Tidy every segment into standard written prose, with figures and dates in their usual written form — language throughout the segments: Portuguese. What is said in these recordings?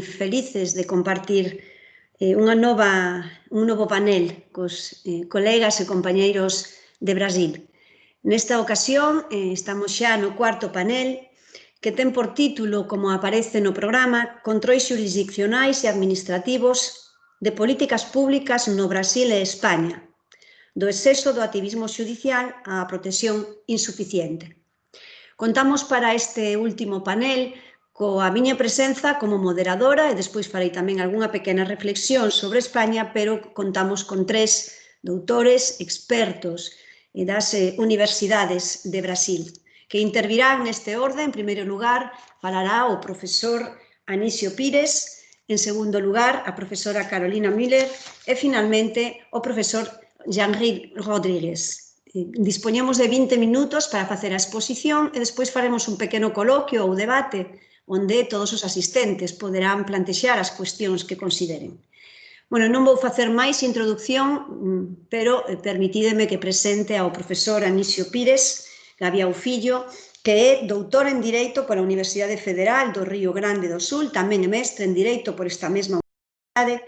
Felices de compartir un novo panel cos colegas e compañeiros de Brasil. Nesta ocasión estamos xa no cuarto panel que ten por título, como aparece no programa, Controis xurisdiccionais e administrativos de políticas públicas no Brasil e España, do exceso do activismo xudicial á protección insuficiente. Contamos para este último panel coa miña presenza como moderadora e despois farei tamén algunha pequena reflexión sobre España, pero contamos con tres doutores expertos das universidades de Brasil, que intervirán neste orde. En primeiro lugar, falará o profesor Anísio Pires, en segundo lugar, a profesora Carolina Müller e, finalmente, o profesor Jean-Henri Rodríguez. Dispoñemos de 20 minutos para facer a exposición e despois faremos un pequeno coloquio ou debate onde todos os asistentes poderán plantexar as cuestións que consideren. Bueno, non vou facer máis introducción, pero permitídeme que presente ao profesor Anísio Pires Gaviao Fillo, que é doutor en Direito pola Universidade Federal do Río Grande do Sul, tamén é mestre en Direito por esta mesma universidade,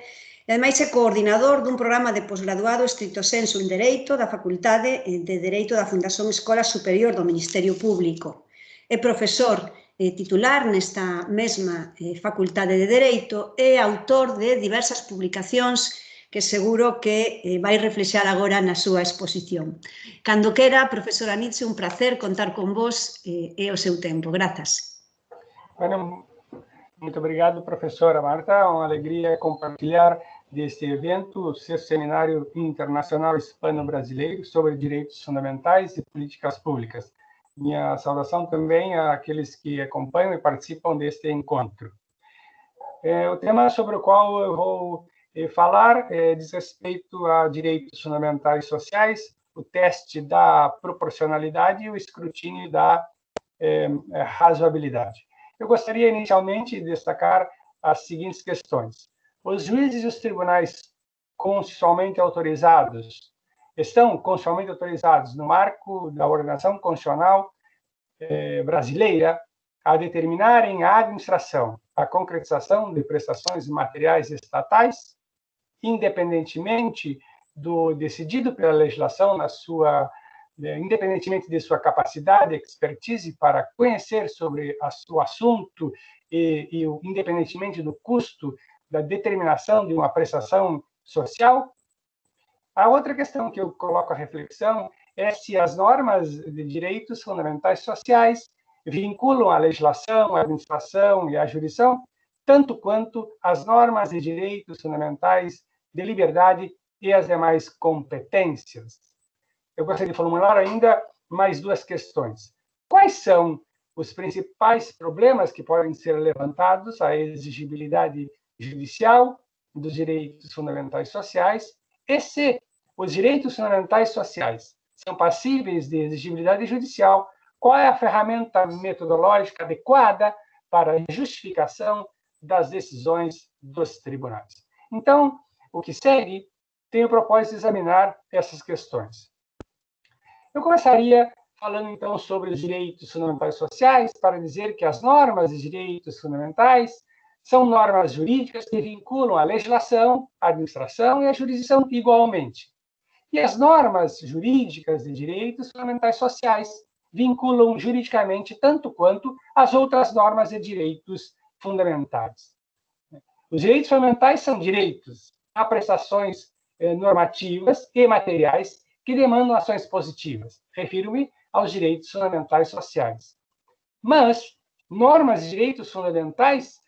e ademais é coordinador dun programa de posgraduado estricto sensu en Dereito da Facultade de Dereito da Fundación Escola Superior do Ministerio Público. É profesor titular nesta mesma Facultade de Dereito e autor de diversas publicacións que seguro que vai reflexar agora na súa exposición. Cando quera, profesor Anísio, un placer contar con vos e o seu tempo. Grazas. Bueno, muito obrigado, professora Marta. É uma alegria compartilhar deste evento, o sexto Seminário Internacional Hispano-Brasileiro sobre Direitos Fundamentais e Políticas Públicas. Minha saudação também àqueles que acompanham e participam deste encontro. O tema sobre o qual eu vou falar diz respeito a direitos fundamentais sociais, o teste da proporcionalidade e o escrutínio da razoabilidade. Eu gostaria inicialmente de destacar as seguintes questões. Os juízes e os tribunais constitucionalmente autorizados estão constitucionalmente autorizados no marco da ordenação constitucional brasileira a determinarem a administração, a concretização de prestações materiais estatais, independentemente do decidido pela legislação independentemente de sua capacidade, expertise para conhecer sobre o assunto e independentemente do custo da determinação de uma prestação social. A outra questão que eu coloco à reflexão é se as normas de direitos fundamentais sociais vinculam a legislação, a administração e a jurisdição, tanto quanto as normas de direitos fundamentais de liberdade e as demais competências. Eu gostaria de formular ainda mais duas questões. Quais são os principais problemas que podem ser levantados à exigibilidade judicial dos direitos fundamentais sociais e se os direitos fundamentais sociais são passíveis de exigibilidade judicial, qual é a ferramenta metodológica adequada para a justificação das decisões dos tribunais? Então, o que segue tem o propósito de examinar essas questões. Eu começaria falando, então, sobre os direitos fundamentais sociais, para dizer que as normas de direitos fundamentais são normas jurídicas que vinculam a legislação, a administração e a jurisdição igualmente. E as normas jurídicas de direitos fundamentais sociais vinculam juridicamente tanto quanto as outras normas de direitos fundamentais. Os direitos fundamentais são direitos a prestações normativas e materiais que demandam ações positivas. Refiro-me aos direitos fundamentais sociais. Mas normas de direitos fundamentais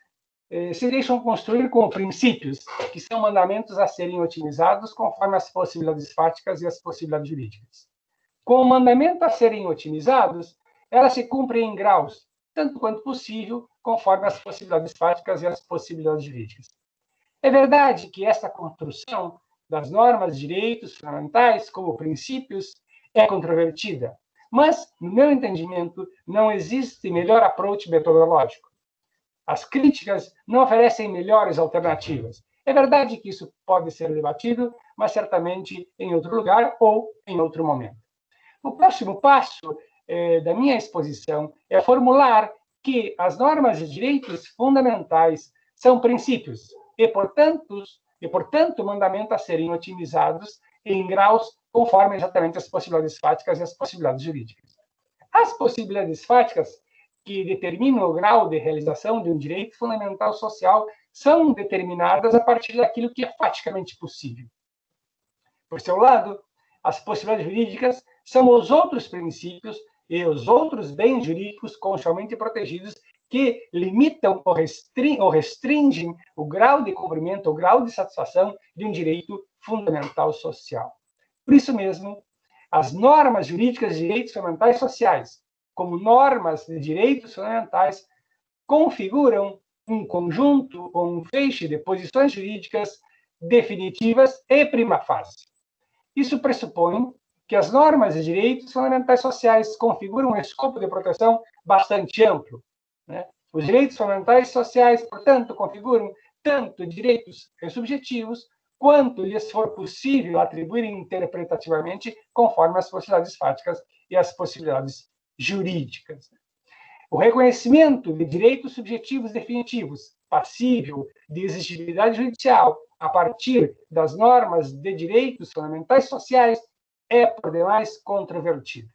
se deixam construir como princípios, que são mandamentos a serem otimizados conforme as possibilidades fáticas e as possibilidades jurídicas. Com o mandamento a serem otimizados, elas se cumprem em graus, tanto quanto possível, conforme as possibilidades fáticas e as possibilidades jurídicas. É verdade que esta construção das normas de direitos fundamentais como princípios é controvertida, mas, no meu entendimento, não existe melhor approach metodológico. As críticas não oferecem melhores alternativas. É verdade que isso pode ser debatido, mas certamente em outro lugar ou em outro momento. O próximo passo da minha exposição é formular que as normas de direitos fundamentais são princípios e, portanto, mandamento a serem otimizados em graus conforme exatamente as possibilidades fáticas e as possibilidades jurídicas. As possibilidades fáticas que determinam o grau de realização de um direito fundamental social são determinadas a partir daquilo que é faticamente possível. Por seu lado, as possibilidades jurídicas são os outros princípios e os outros bens jurídicos constitucionalmente protegidos que limitam ou restringem o grau de cumprimento, o grau de satisfação de um direito fundamental social. Por isso mesmo, as normas jurídicas de direitos fundamentais sociais, como normas de direitos fundamentais, configuram um conjunto ou um feixe de posições jurídicas definitivas e prima facie. Isso pressupõe que as normas de direitos fundamentais sociais configuram um escopo de proteção bastante amplo, né? Os direitos fundamentais sociais, portanto, configuram tanto direitos subjetivos quanto lhes for possível atribuir interpretativamente conforme as possibilidades fáticas e as possibilidades jurídicas. O reconhecimento de direitos subjetivos definitivos, passível de exigibilidade judicial, a partir das normas de direitos fundamentais sociais, é, por demais, controvertido.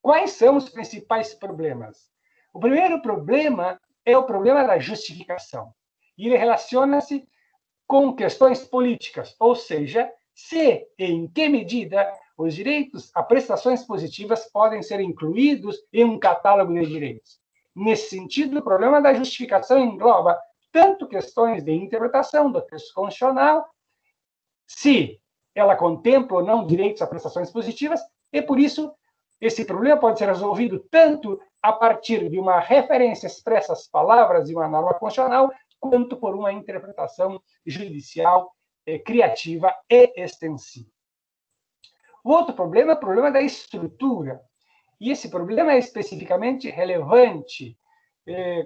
Quais são os principais problemas? O primeiro problema é o problema da justificação. E ele relaciona-se com questões políticas, ou seja, se e em que medida os direitos a prestações positivas podem ser incluídos em um catálogo de direitos. Nesse sentido, o problema da justificação engloba tanto questões de interpretação do texto constitucional, se ela contempla ou não direitos a prestações positivas, e por isso esse problema pode ser resolvido tanto a partir de uma referência expressa às palavras de uma norma constitucional, quanto por uma interpretação judicial criativa e extensiva. O outro problema é o problema da estrutura. E esse problema é especificamente relevante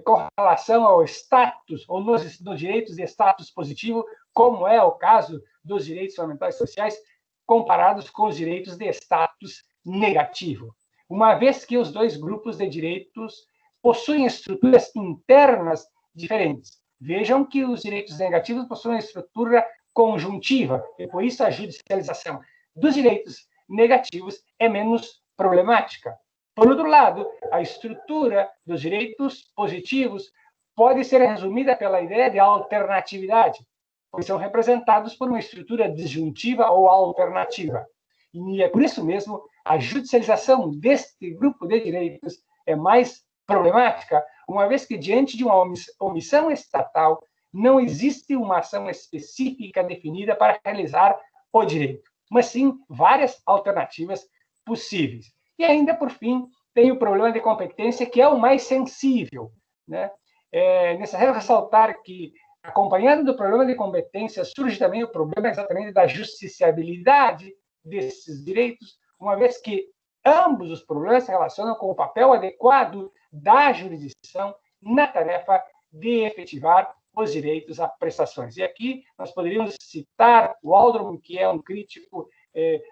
com relação ao status, ou nos direitos de status positivo, como é o caso dos direitos fundamentais sociais, comparados com os direitos de status negativo, uma vez que os dois grupos de direitos possuem estruturas internas diferentes. Vejam que os direitos negativos possuem estrutura conjuntiva, e por isso a judicialização dos direitos negativos é menos problemática. Por outro lado, a estrutura dos direitos positivos pode ser resumida pela ideia de alternatividade, pois são representados por uma estrutura disjuntiva ou alternativa. E é por isso mesmo a judicialização deste grupo de direitos é mais problemática, uma vez que, diante de uma omissão estatal, não existe uma ação específica definida para realizar o direito, mas sim várias alternativas possíveis. E ainda, por fim, tem o problema de competência, que é o mais sensível, né? É necessário ressaltar que, acompanhado do problema de competência, surge também o problema exatamente da justiciabilidade desses direitos, uma vez que ambos os problemas se relacionam com o papel adequado da jurisdição na tarefa de efetivar os direitos a prestações. E aqui nós poderíamos citar o Waldron, que é um crítico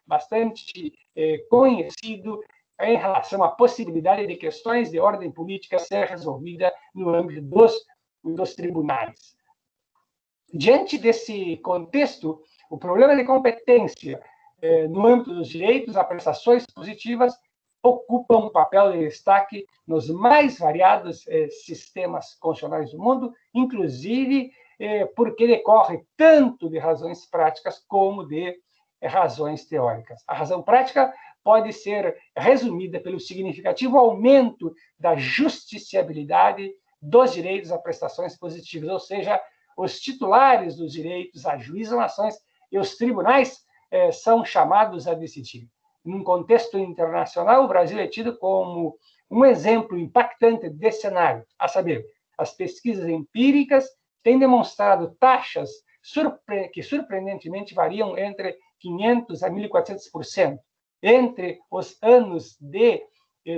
bastante conhecido em relação à possibilidade de questões de ordem política ser resolvida no âmbito dos tribunais. Diante desse contexto, o problema de competência no âmbito dos direitos a prestações positivas ocupa um papel de destaque nos mais variados sistemas constitucionais do mundo, inclusive porque decorre tanto de razões práticas como de razões teóricas. A razão prática pode ser resumida pelo significativo aumento da justiciabilidade dos direitos a prestações positivas, ou seja, os titulares dos direitos ajuizam ações e os tribunais são chamados a decidir. Num contexto internacional, o Brasil é tido como um exemplo impactante desse cenário, a saber, as pesquisas empíricas têm demonstrado taxas que surpreendentemente variam entre 500% a 1.400%, entre os anos de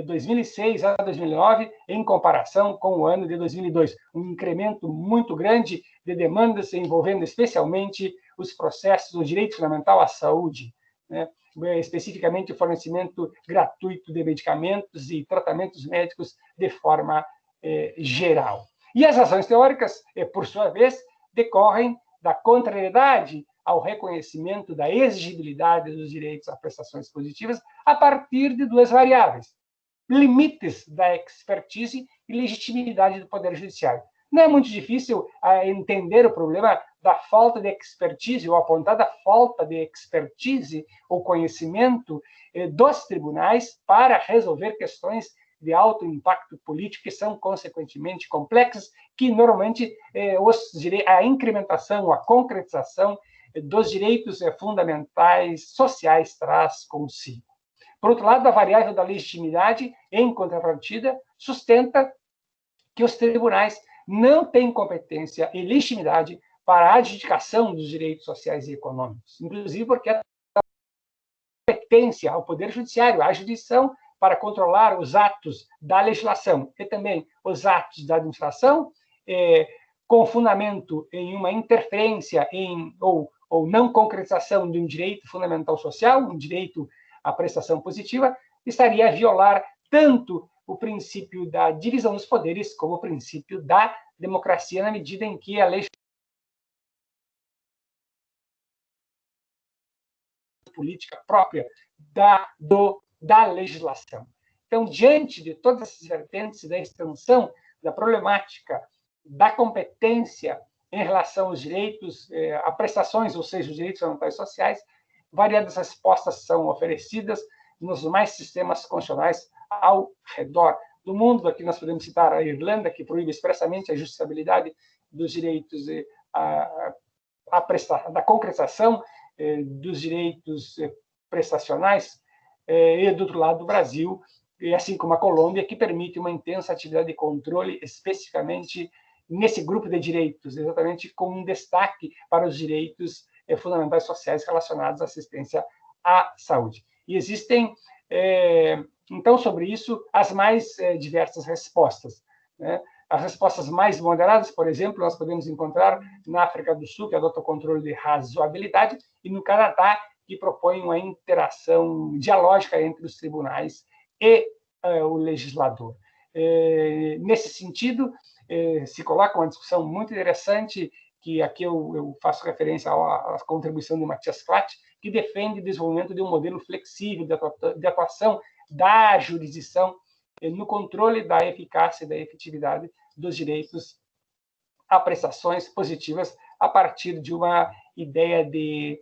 2006 a 2009, em comparação com o ano de 2002. Um incremento muito grande de demandas envolvendo especialmente os processos do direito fundamental à saúde, né? Especificamente o fornecimento gratuito de medicamentos e tratamentos médicos de forma geral. E as razões teóricas, por sua vez, decorrem da contrariedade ao reconhecimento da exigibilidade dos direitos a prestações positivas a partir de duas variáveis: limites da expertise e legitimidade do Poder Judiciário. Não é muito difícil entender o problema da falta de expertise, ou apontar da falta de expertise ou conhecimento dos tribunais para resolver questões de alto impacto político, que são, consequentemente, complexas, que, normalmente, a incrementação, a concretização dos direitos fundamentais sociais traz consigo. Por outro lado, a variável da legitimidade, em contrapartida, sustenta que os tribunais não têm competência e legitimidade para a adjudicação dos direitos sociais e econômicos, inclusive porque a competência ao Poder Judiciário, à jurisdição, para controlar os atos da legislação e também os atos da administração, com fundamento em uma interferência ou não concretização de um direito fundamental social, um direito à prestação positiva, estaria a violar tanto o princípio da divisão dos poderes como o princípio da democracia, na medida em que a lei política própria da legislação. Então, diante de todas essas vertentes da extensão da problemática da competência em relação aos direitos, a prestações, ou seja, os direitos fundamentais sociais, variadas respostas são oferecidas nos mais sistemas constitucionais ao redor do mundo. Aqui nós podemos citar a Irlanda, que proíbe expressamente a justiciabilidade dos direitos, da concretização dos direitos prestacionais, e, do outro lado, o Brasil, assim como a Colômbia, que permite uma intensa atividade de controle, especificamente nesse grupo de direitos, exatamente com um destaque para os direitos fundamentais sociais relacionados à assistência à saúde. E existem, então, sobre isso, as mais diversas respostas, né? As respostas mais moderadas, por exemplo, nós podemos encontrar na África do Sul, que adota o controle de razoabilidade, e no Canadá, que propõe uma interação dialógica entre os tribunais e o legislador. Nesse sentido, se coloca uma discussão muito interessante, que aqui eu faço referência à contribuição de Matthias Klatt, que defende o desenvolvimento de um modelo flexível de atuação da jurisdição no controle da eficácia e da efetividade dos direitos a prestações positivas a partir de uma ideia de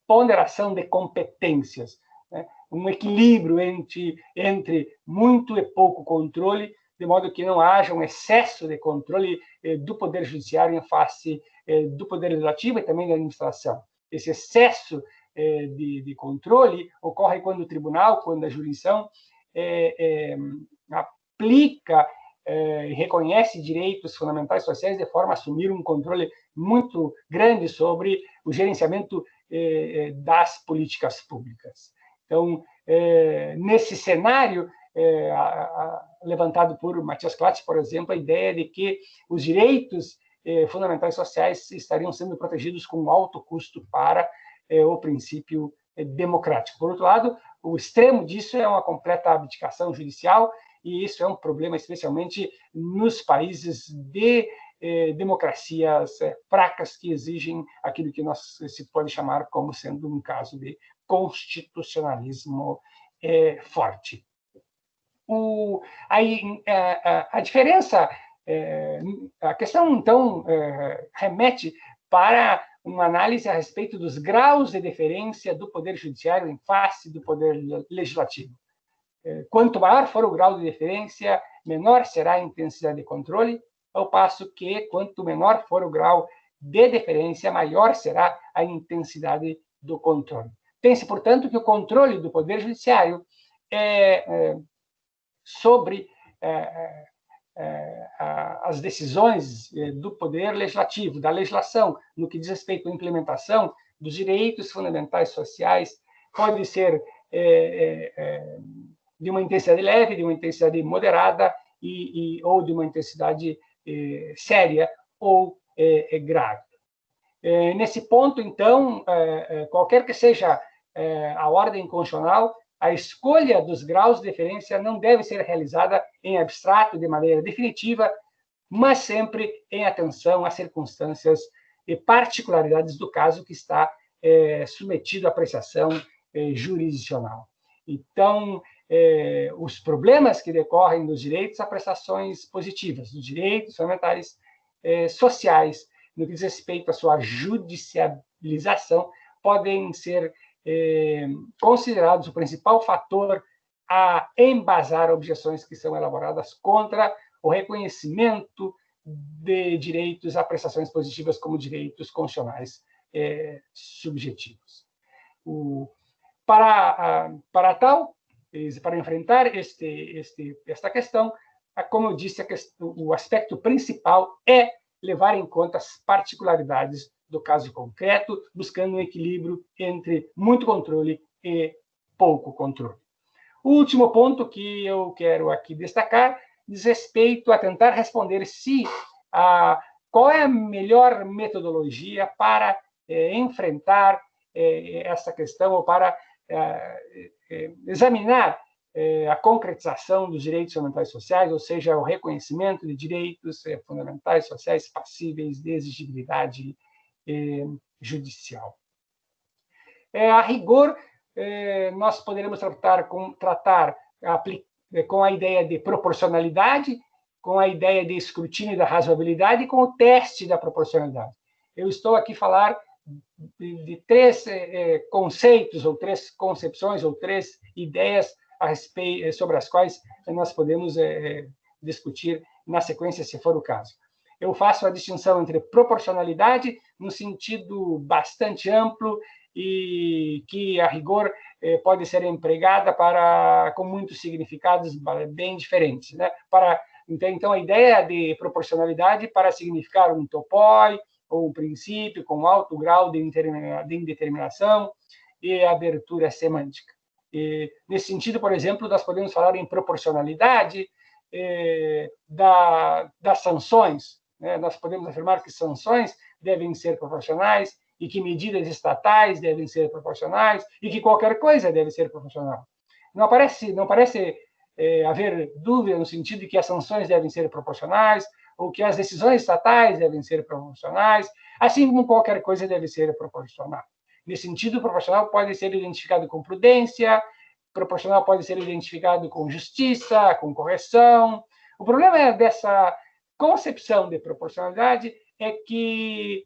ponderação de competências, né? Um equilíbrio entre muito e pouco controle, de modo que não haja um excesso de controle do Poder Judiciário em face do Poder Legislativo e também da administração. Esse excesso de controle ocorre quando o tribunal, quando a jurisdição aplica e reconhece direitos fundamentais sociais de forma a assumir um controle muito grande sobre o gerenciamento das políticas públicas. Então, nesse cenário levantado por Matthias Klatt, por exemplo, a ideia de que os direitos fundamentais sociais estariam sendo protegidos com alto custo para o princípio democrático. Por outro lado, o extremo disso é uma completa abdicação judicial, e isso é um problema especialmente nos países de democracias fracas, que exigem aquilo que se pode chamar como sendo um caso de constitucionalismo forte. A diferença, a questão, então, remete para uma análise a respeito dos graus de deferência do Poder Judiciário em face do Poder Legislativo. Quanto maior for o grau de deferência, menor será a intensidade de controle, ao passo que, quanto menor for o grau de deferência, maior será a intensidade do controle. Pense, portanto, que o controle do Poder Judiciário sobre as decisões do Poder Legislativo, da legislação, no que diz respeito à implementação dos direitos fundamentais sociais, pode ser de uma intensidade leve, de uma intensidade moderada ou de uma intensidade séria ou grave. Nesse ponto, então, qualquer que seja a ordem constitucional, a escolha dos graus de deferência não deve ser realizada em abstrato, de maneira definitiva, mas sempre em atenção às circunstâncias e particularidades do caso que está submetido à apreciação jurisdicional. Então, os problemas que decorrem dos direitos a prestações positivas, dos direitos fundamentais sociais, no que diz respeito à sua judicialização, podem ser considerados o principal fator a embasar objeções que são elaboradas contra o reconhecimento de direitos a prestações positivas como direitos constitucionais subjetivos. Para enfrentar esta questão, como eu disse, o aspecto principal é levar em conta as particularidades do caso concreto, buscando um equilíbrio entre muito controle e pouco controle. O último ponto que eu quero aqui destacar diz respeito a tentar responder qual é a melhor metodologia para enfrentar essa questão ou para examinar a concretização dos direitos fundamentais sociais, ou seja, o reconhecimento de direitos fundamentais sociais passíveis de exigibilidade judicial. A rigor, nós poderemos tratar com a ideia de proporcionalidade, com a ideia de escrutínio da razoabilidade e com o teste da proporcionalidade. Eu estou aqui a falar de três conceitos, ou três concepções, ou três ideias sobre as quais nós podemos discutir na sequência, se for o caso. Eu faço a distinção entre proporcionalidade, no sentido bastante amplo, e que, a rigor, pode ser empregada com muitos significados bem diferentes, né? Então, a ideia de proporcionalidade para significar um topoi, ou um princípio com alto grau de indeterminação e abertura semântica. Nesse sentido, por exemplo, nós podemos falar em proporcionalidade das sanções, né? Nós podemos afirmar que sanções devem ser proporcionais e que medidas estatais devem ser proporcionais e que qualquer coisa deve ser proporcional. Não parece haver dúvida no sentido de que as sanções devem ser proporcionais ou que as decisões estatais devem ser proporcionais, assim como qualquer coisa deve ser proporcional. Nesse sentido, proporcional pode ser identificado com prudência, proporcional pode ser identificado com justiça, com correção. O problema dessa concepção de proporcionalidade é que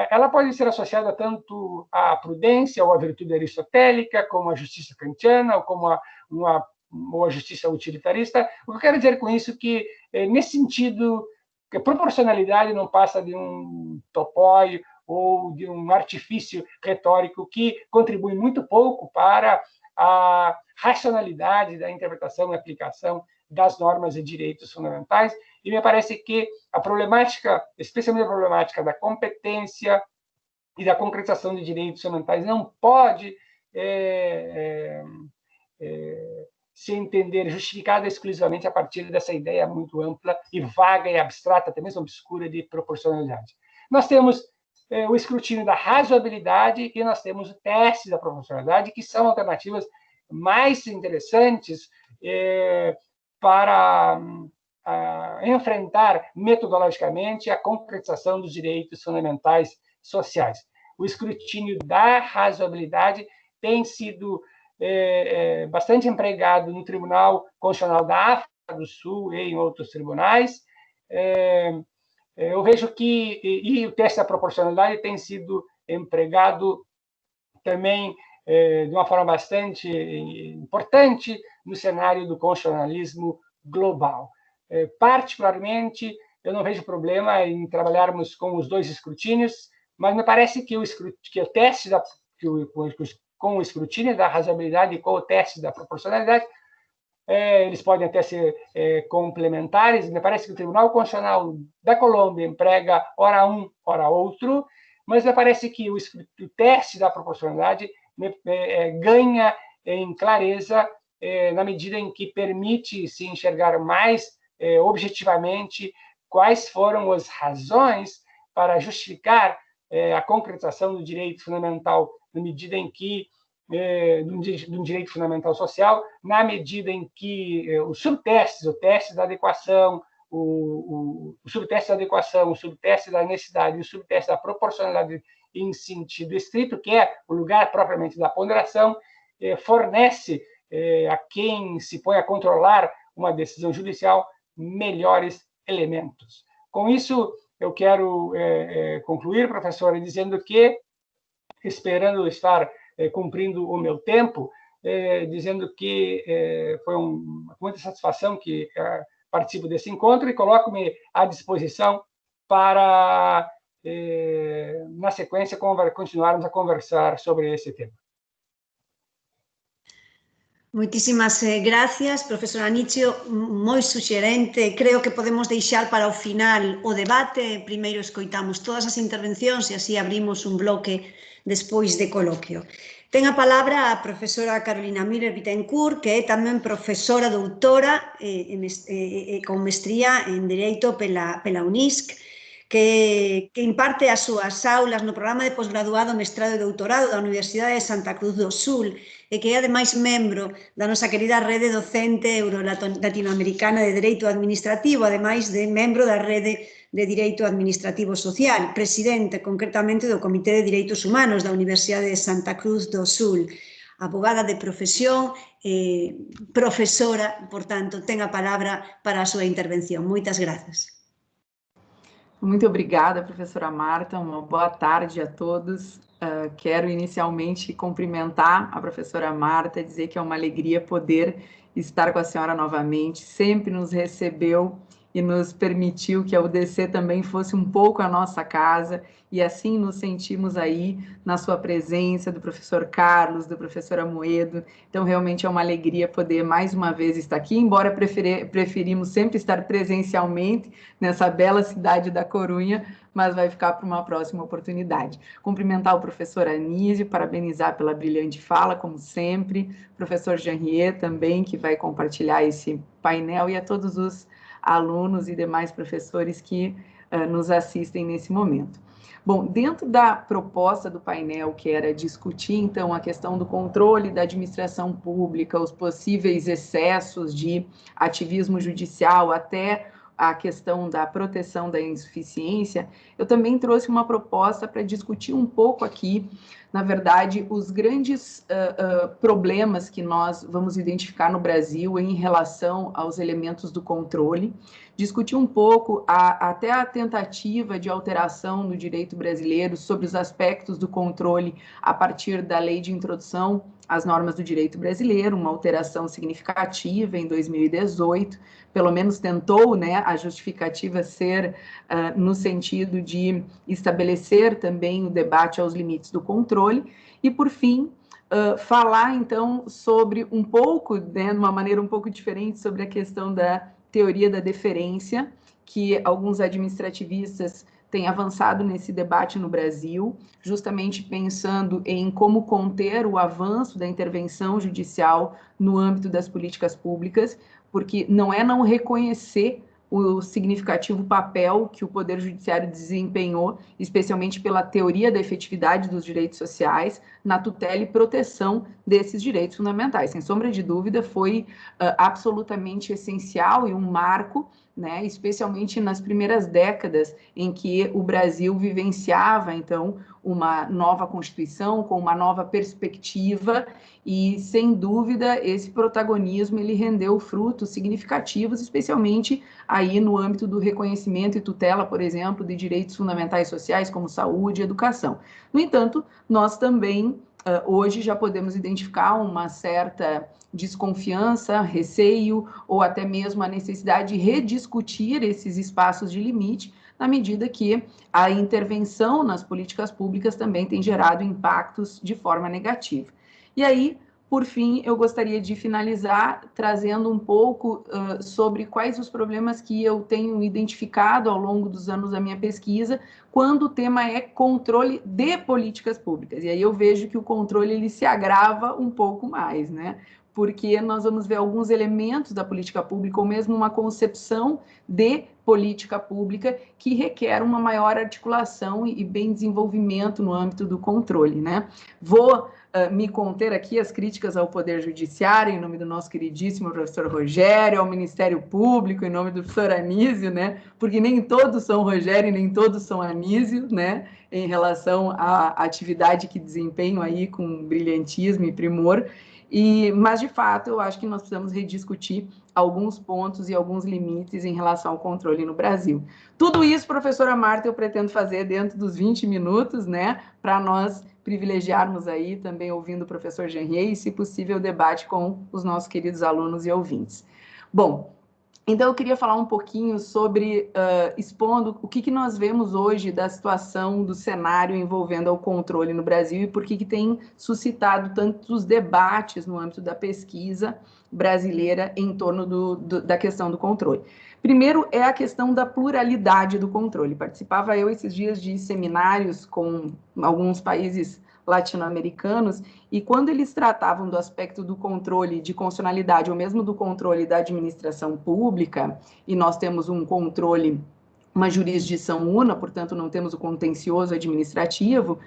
ela pode ser associada tanto à prudência ou à virtude aristotélica, como à justiça kantiana, ou como a justiça utilitarista. O que eu quero dizer com isso é que, nesse sentido, que a proporcionalidade não passa de um topóio ou de um artifício retórico que contribui muito pouco para a racionalidade da interpretação e aplicação das normas e direitos fundamentais, e me parece que a problemática, especialmente a problemática da competência e da concretização de direitos fundamentais, não pode se entender justificada exclusivamente a partir dessa ideia muito ampla e vaga e abstrata, até mesmo obscura, de proporcionalidade. Nós temos o escrutínio da razoabilidade e nós temos o teste da proporcionalidade, que são alternativas mais interessantes para enfrentar metodologicamente a concretização dos direitos fundamentais sociais. O escrutínio da razoabilidade tem sido bastante empregado no Tribunal Constitucional da África do Sul e em outros tribunais. Eu vejo que o teste da proporcionalidade tem sido empregado também de uma forma bastante importante no cenário do constitucionalismo global. Particularmente, eu não vejo problema em trabalharmos com os dois escrutínios, mas me parece que o teste com o escrutínio da razoabilidade e com o teste da proporcionalidade, eles podem até ser complementares. Me parece que o Tribunal Constitucional da Colômbia emprega ora um, ora outro, mas me parece que o teste da proporcionalidade ganha em clareza na medida em que permite se enxergar mais objetivamente quais foram as razões para justificar a concretização do direito fundamental, na medida em que do direito fundamental social, na medida em que os subtestes, o teste da adequação, o subteste da adequação, o subteste da necessidade e o subteste da proporcionalidade em sentido estrito, que é o lugar propriamente da ponderação, fornece a quem se põe a controlar uma decisão judicial melhores elementos. Com isso, eu quero concluir, professora, dizendo que, esperando estar cumprindo o meu tempo, dizendo que foi com muita satisfação que participo desse encontro e coloco-me à disposição para, na sequência, continuarmos a conversar sobre esse tema. Moitísimas gracias, profesora Anicio, moi suxerente. Creo que podemos deixar para o final o debate. Primeiro escoitamos todas as intervencións e así abrimos un bloque despois de coloquio. Ten a palabra a profesora Carolina Miller Bittencourt, que é tamén profesora doutora con mestría en Dereito pela UNISC, que imparte as súas aulas no programa de posgraduado, mestrado e doutorado da Universidade de Santa Cruz do Sul, e que é, ademais, membro da nosa querida rede docente euro-latinoamericana de Dereito Administrativo, ademais de membro da rede de Direito Administrativo Social, presidente, concretamente, do Comité de Direitos Humanos da Universidade de Santa Cruz do Sul, abogada de profesión, profesora, por tanto, ten a palabra para a súa intervención. Moitas grazas. Muito obrigada, professora Marta. Uma boa tarde a todos. Quero inicialmente cumprimentar a professora Marta, dizer que é uma alegria poder estar com a senhora novamente. Sempre nos recebeu e nos permitiu que a UDC também fosse um pouco a nossa casa, e assim nos sentimos aí na sua presença, do professor Carlos, do professor Amoedo. Então, realmente é uma alegria poder mais uma vez estar aqui, embora preferimos sempre estar presencialmente nessa bela cidade da Corunha, mas vai ficar para uma próxima oportunidade. Cumprimentar o professor Anísio, parabenizar pela brilhante fala, como sempre, o professor Jean-Riet também, que vai compartilhar esse painel, e a todos os alunos e demais professores que nos assistem nesse momento. Bom, dentro da proposta do painel, que era discutir, então, a questão do controle da administração pública, os possíveis excessos de ativismo judicial, até a questão da proteção da insuficiência, eu também trouxe uma proposta para discutir um pouco aqui, na verdade, os grandes problemas que nós vamos identificar no Brasil em relação aos elementos do controle, discutir um pouco até a tentativa de alteração do direito brasileiro sobre os aspectos do controle a partir da lei de introdução às normas do direito brasileiro, uma alteração significativa em 2018, pelo menos tentou, né, a justificativa ser no sentido de estabelecer também o debate aos limites do controle, e, por fim, falar, então, sobre um pouco, né, de uma maneira um pouco diferente, sobre a questão da teoria da deferência, que alguns administrativistas têm avançado nesse debate no Brasil, justamente pensando em como conter o avanço da intervenção judicial no âmbito das políticas públicas, porque não é não reconhecer o significativo papel que o Poder Judiciário desempenhou, especialmente pela teoria da efetividade dos direitos sociais, na tutela e proteção desses direitos fundamentais. Sem sombra de dúvida, foi absolutamente essencial e um marco, né, especialmente nas primeiras décadas em que o Brasil vivenciava, então, uma nova Constituição, com uma nova perspectiva, e, sem dúvida, esse protagonismo ele rendeu frutos significativos, especialmente aí no âmbito do reconhecimento e tutela, por exemplo, de direitos fundamentais sociais, como saúde e educação. No entanto, nós também, hoje, já podemos identificar uma certa desconfiança, receio, ou até mesmo a necessidade de rediscutir esses espaços de limite, na medida que a intervenção nas políticas públicas também tem gerado impactos de forma negativa. E aí, por fim, eu gostaria de finalizar trazendo um pouco sobre quais os problemas que eu tenho identificado ao longo dos anos da minha pesquisa, quando o tema é controle de políticas públicas. E aí eu vejo que o controle ele se agrava um pouco mais, né? porque nós vamos ver alguns elementos da política pública, ou mesmo uma concepção de política pública que requer uma maior articulação e bem desenvolvimento no âmbito do controle, né? Vou me conter aqui as críticas ao Poder Judiciário, em nome do nosso queridíssimo professor Rogério, ao Ministério Público, em nome do professor Anísio, né? Porque nem todos são Rogério e nem todos são Anísio, né? Em relação à atividade que desempenham aí com brilhantismo e primor. Mas, de fato, eu acho que nós precisamos rediscutir alguns pontos e alguns limites em relação ao controle no Brasil. Tudo isso, professora Marta, eu pretendo fazer dentro dos 20 minutos, né, para nós privilegiarmos aí, também ouvindo o professor Genrier e, se possível, o debate com os nossos queridos alunos e ouvintes. Bom, então eu queria falar um pouquinho sobre, expondo o que nós vemos hoje da situação do cenário envolvendo o controle no Brasil e por que tem suscitado tantos debates no âmbito da pesquisa brasileira em torno da questão do controle. Primeiro é a questão da pluralidade do controle. Participava eu esses dias de seminários com alguns países latino-americanos, e quando eles tratavam do aspecto do controle de constitucionalidade, ou mesmo do controle da administração pública, e nós temos um controle, uma jurisdição una, portanto não temos o contencioso administrativo,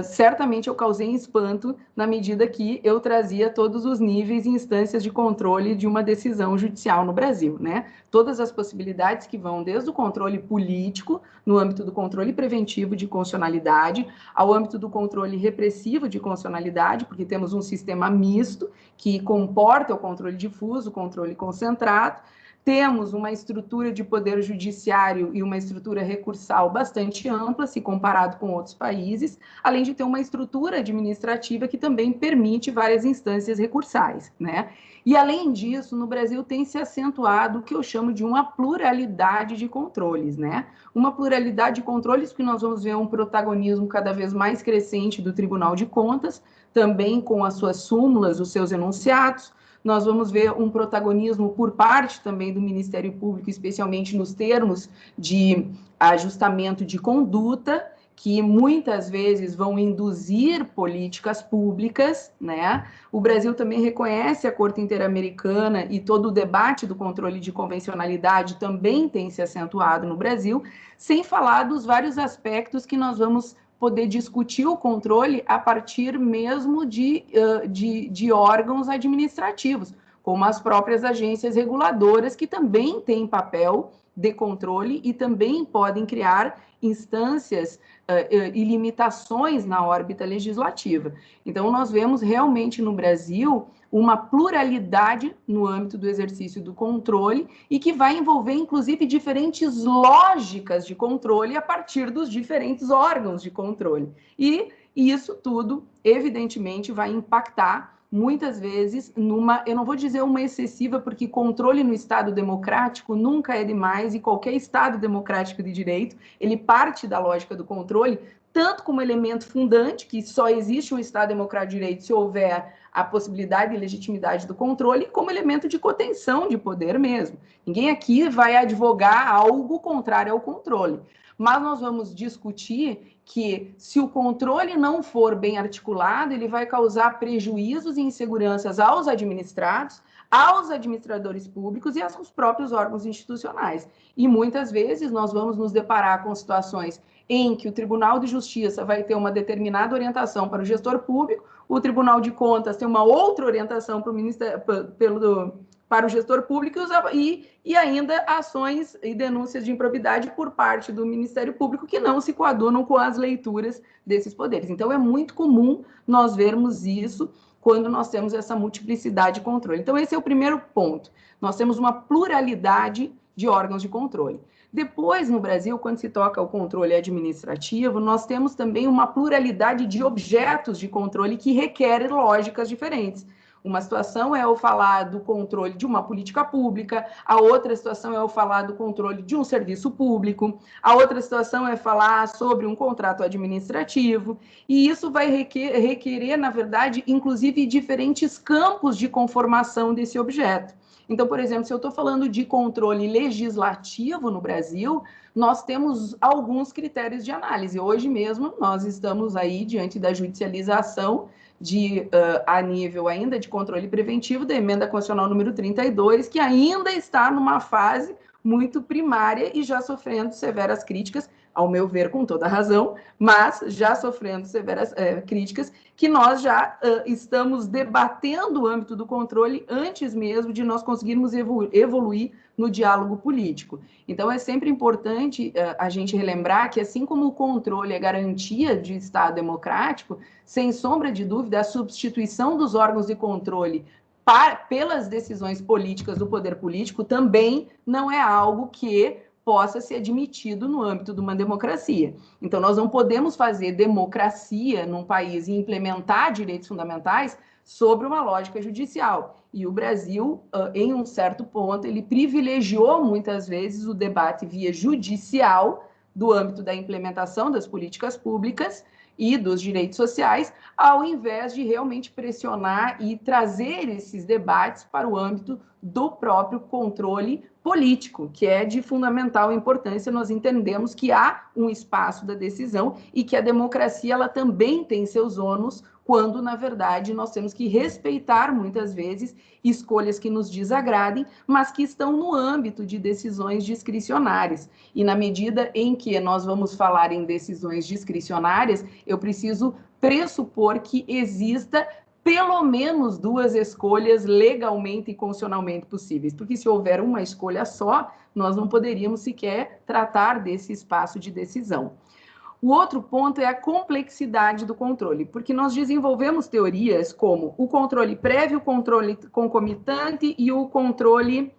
certamente eu causei espanto na medida que eu trazia todos os níveis e instâncias de controle de uma decisão judicial no Brasil, né? Todas as possibilidades que vão desde o controle político, no âmbito do controle preventivo de constitucionalidade, ao âmbito do controle repressivo de constitucionalidade, porque temos um sistema misto que comporta o controle difuso, o controle concentrado. Temos uma estrutura de poder judiciário e uma estrutura recursal bastante ampla, se comparado com outros países, além de ter uma estrutura administrativa que também permite várias instâncias recursais, né? E, além disso, no Brasil tem se acentuado o que eu chamo de uma pluralidade de controles, né? Uma pluralidade de controles que nós vamos ver um protagonismo cada vez mais crescente do Tribunal de Contas, também com as suas súmulas, os seus enunciados. Nós vamos ver um protagonismo por parte também do Ministério Público, especialmente nos termos de ajustamento de conduta, que muitas vezes vão induzir políticas públicas, né? O Brasil também reconhece a Corte Interamericana e todo o debate do controle de convencionalidade também tem se acentuado no Brasil, sem falar dos vários aspectos que nós vamos poder discutir o controle a partir mesmo de órgãos administrativos, como as próprias agências reguladoras, que também têm papel de controle e também podem criar instâncias e limitações na órbita legislativa. Então, nós vemos realmente no Brasil uma pluralidade no âmbito do exercício do controle e que vai envolver, inclusive, diferentes lógicas de controle a partir dos diferentes órgãos de controle. E isso tudo, evidentemente, vai impactar muitas vezes numa, eu não vou dizer uma excessiva, porque controle no Estado democrático nunca é demais, e qualquer Estado democrático de direito, ele parte da lógica do controle, tanto como elemento fundante, que só existe um Estado democrático de direito se houver a possibilidade e legitimidade do controle, como elemento de contenção de poder mesmo. Ninguém aqui vai advogar algo contrário ao controle. Mas nós vamos discutir que, se o controle não for bem articulado, ele vai causar prejuízos e inseguranças aos administrados, aos administradores públicos e aos próprios órgãos institucionais. E muitas vezes nós vamos nos deparar com situações em que o Tribunal de Justiça vai ter uma determinada orientação para o gestor público, o Tribunal de Contas tem uma outra orientação para o Ministério, para o gestor público e ainda ações e denúncias de improbidade por parte do Ministério Público que não se coadunam com as leituras desses poderes. Então, é muito comum nós vermos isso quando nós temos essa multiplicidade de controle. Então, esse é o primeiro ponto. Nós temos uma pluralidade de órgãos de controle. Depois, no Brasil, quando se toca o controle administrativo, nós temos também uma pluralidade de objetos de controle que requerem lógicas diferentes. Uma situação é eu falar do controle de uma política pública, a outra situação é eu falar do controle de um serviço público, a outra situação é falar sobre um contrato administrativo, e isso vai requerer, na verdade, inclusive, diferentes campos de conformação desse objeto. Então, por exemplo, se eu estou falando de controle legislativo no Brasil, nós temos alguns critérios de análise. Hoje mesmo, nós estamos aí diante da judicialização a nível ainda de controle preventivo da emenda constitucional número 32, que ainda está numa fase muito primária e já sofrendo severas críticas, ao meu ver, com toda razão, mas já sofrendo severas críticas, que nós já estamos debatendo o âmbito do controle antes mesmo de nós conseguirmos evoluir no diálogo político. Então, é sempre importante a gente relembrar que, assim como o controle é garantia de Estado democrático, sem sombra de dúvida, a substituição dos órgãos de controle pelas decisões políticas do poder político também não é algo que possa ser admitido no âmbito de uma democracia. Então, nós não podemos fazer democracia num país e implementar direitos fundamentais sobre uma lógica judicial. E o Brasil, em um certo ponto, ele privilegiou muitas vezes o debate via judicial do âmbito da implementação das políticas públicas e dos direitos sociais, ao invés de realmente pressionar e trazer esses debates para o âmbito do próprio controle político, que é de fundamental importância. Nós entendemos que há um espaço da decisão e que a democracia ela também tem seus ônus, quando, na verdade, nós temos que respeitar, muitas vezes, escolhas que nos desagradem, mas que estão no âmbito de decisões discricionárias. E na medida em que nós vamos falar em decisões discricionárias, eu preciso pressupor que exista pelo menos duas escolhas legalmente e constitucionalmente possíveis, porque se houver uma escolha só, nós não poderíamos sequer tratar desse espaço de decisão. O outro ponto é a complexidade do controle, porque nós desenvolvemos teorias como o controle prévio, o controle concomitante e o controle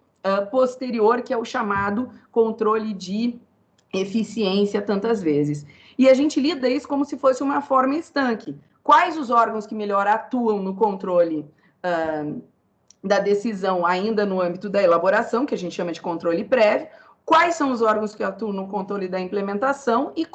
posterior, que é o chamado controle de eficiência tantas vezes. E a gente lida isso como se fosse uma forma estanque. Quais os órgãos que melhor atuam no controle da decisão ainda no âmbito da elaboração, que a gente chama de controle prévio? Quais são os órgãos que atuam no controle da implementação e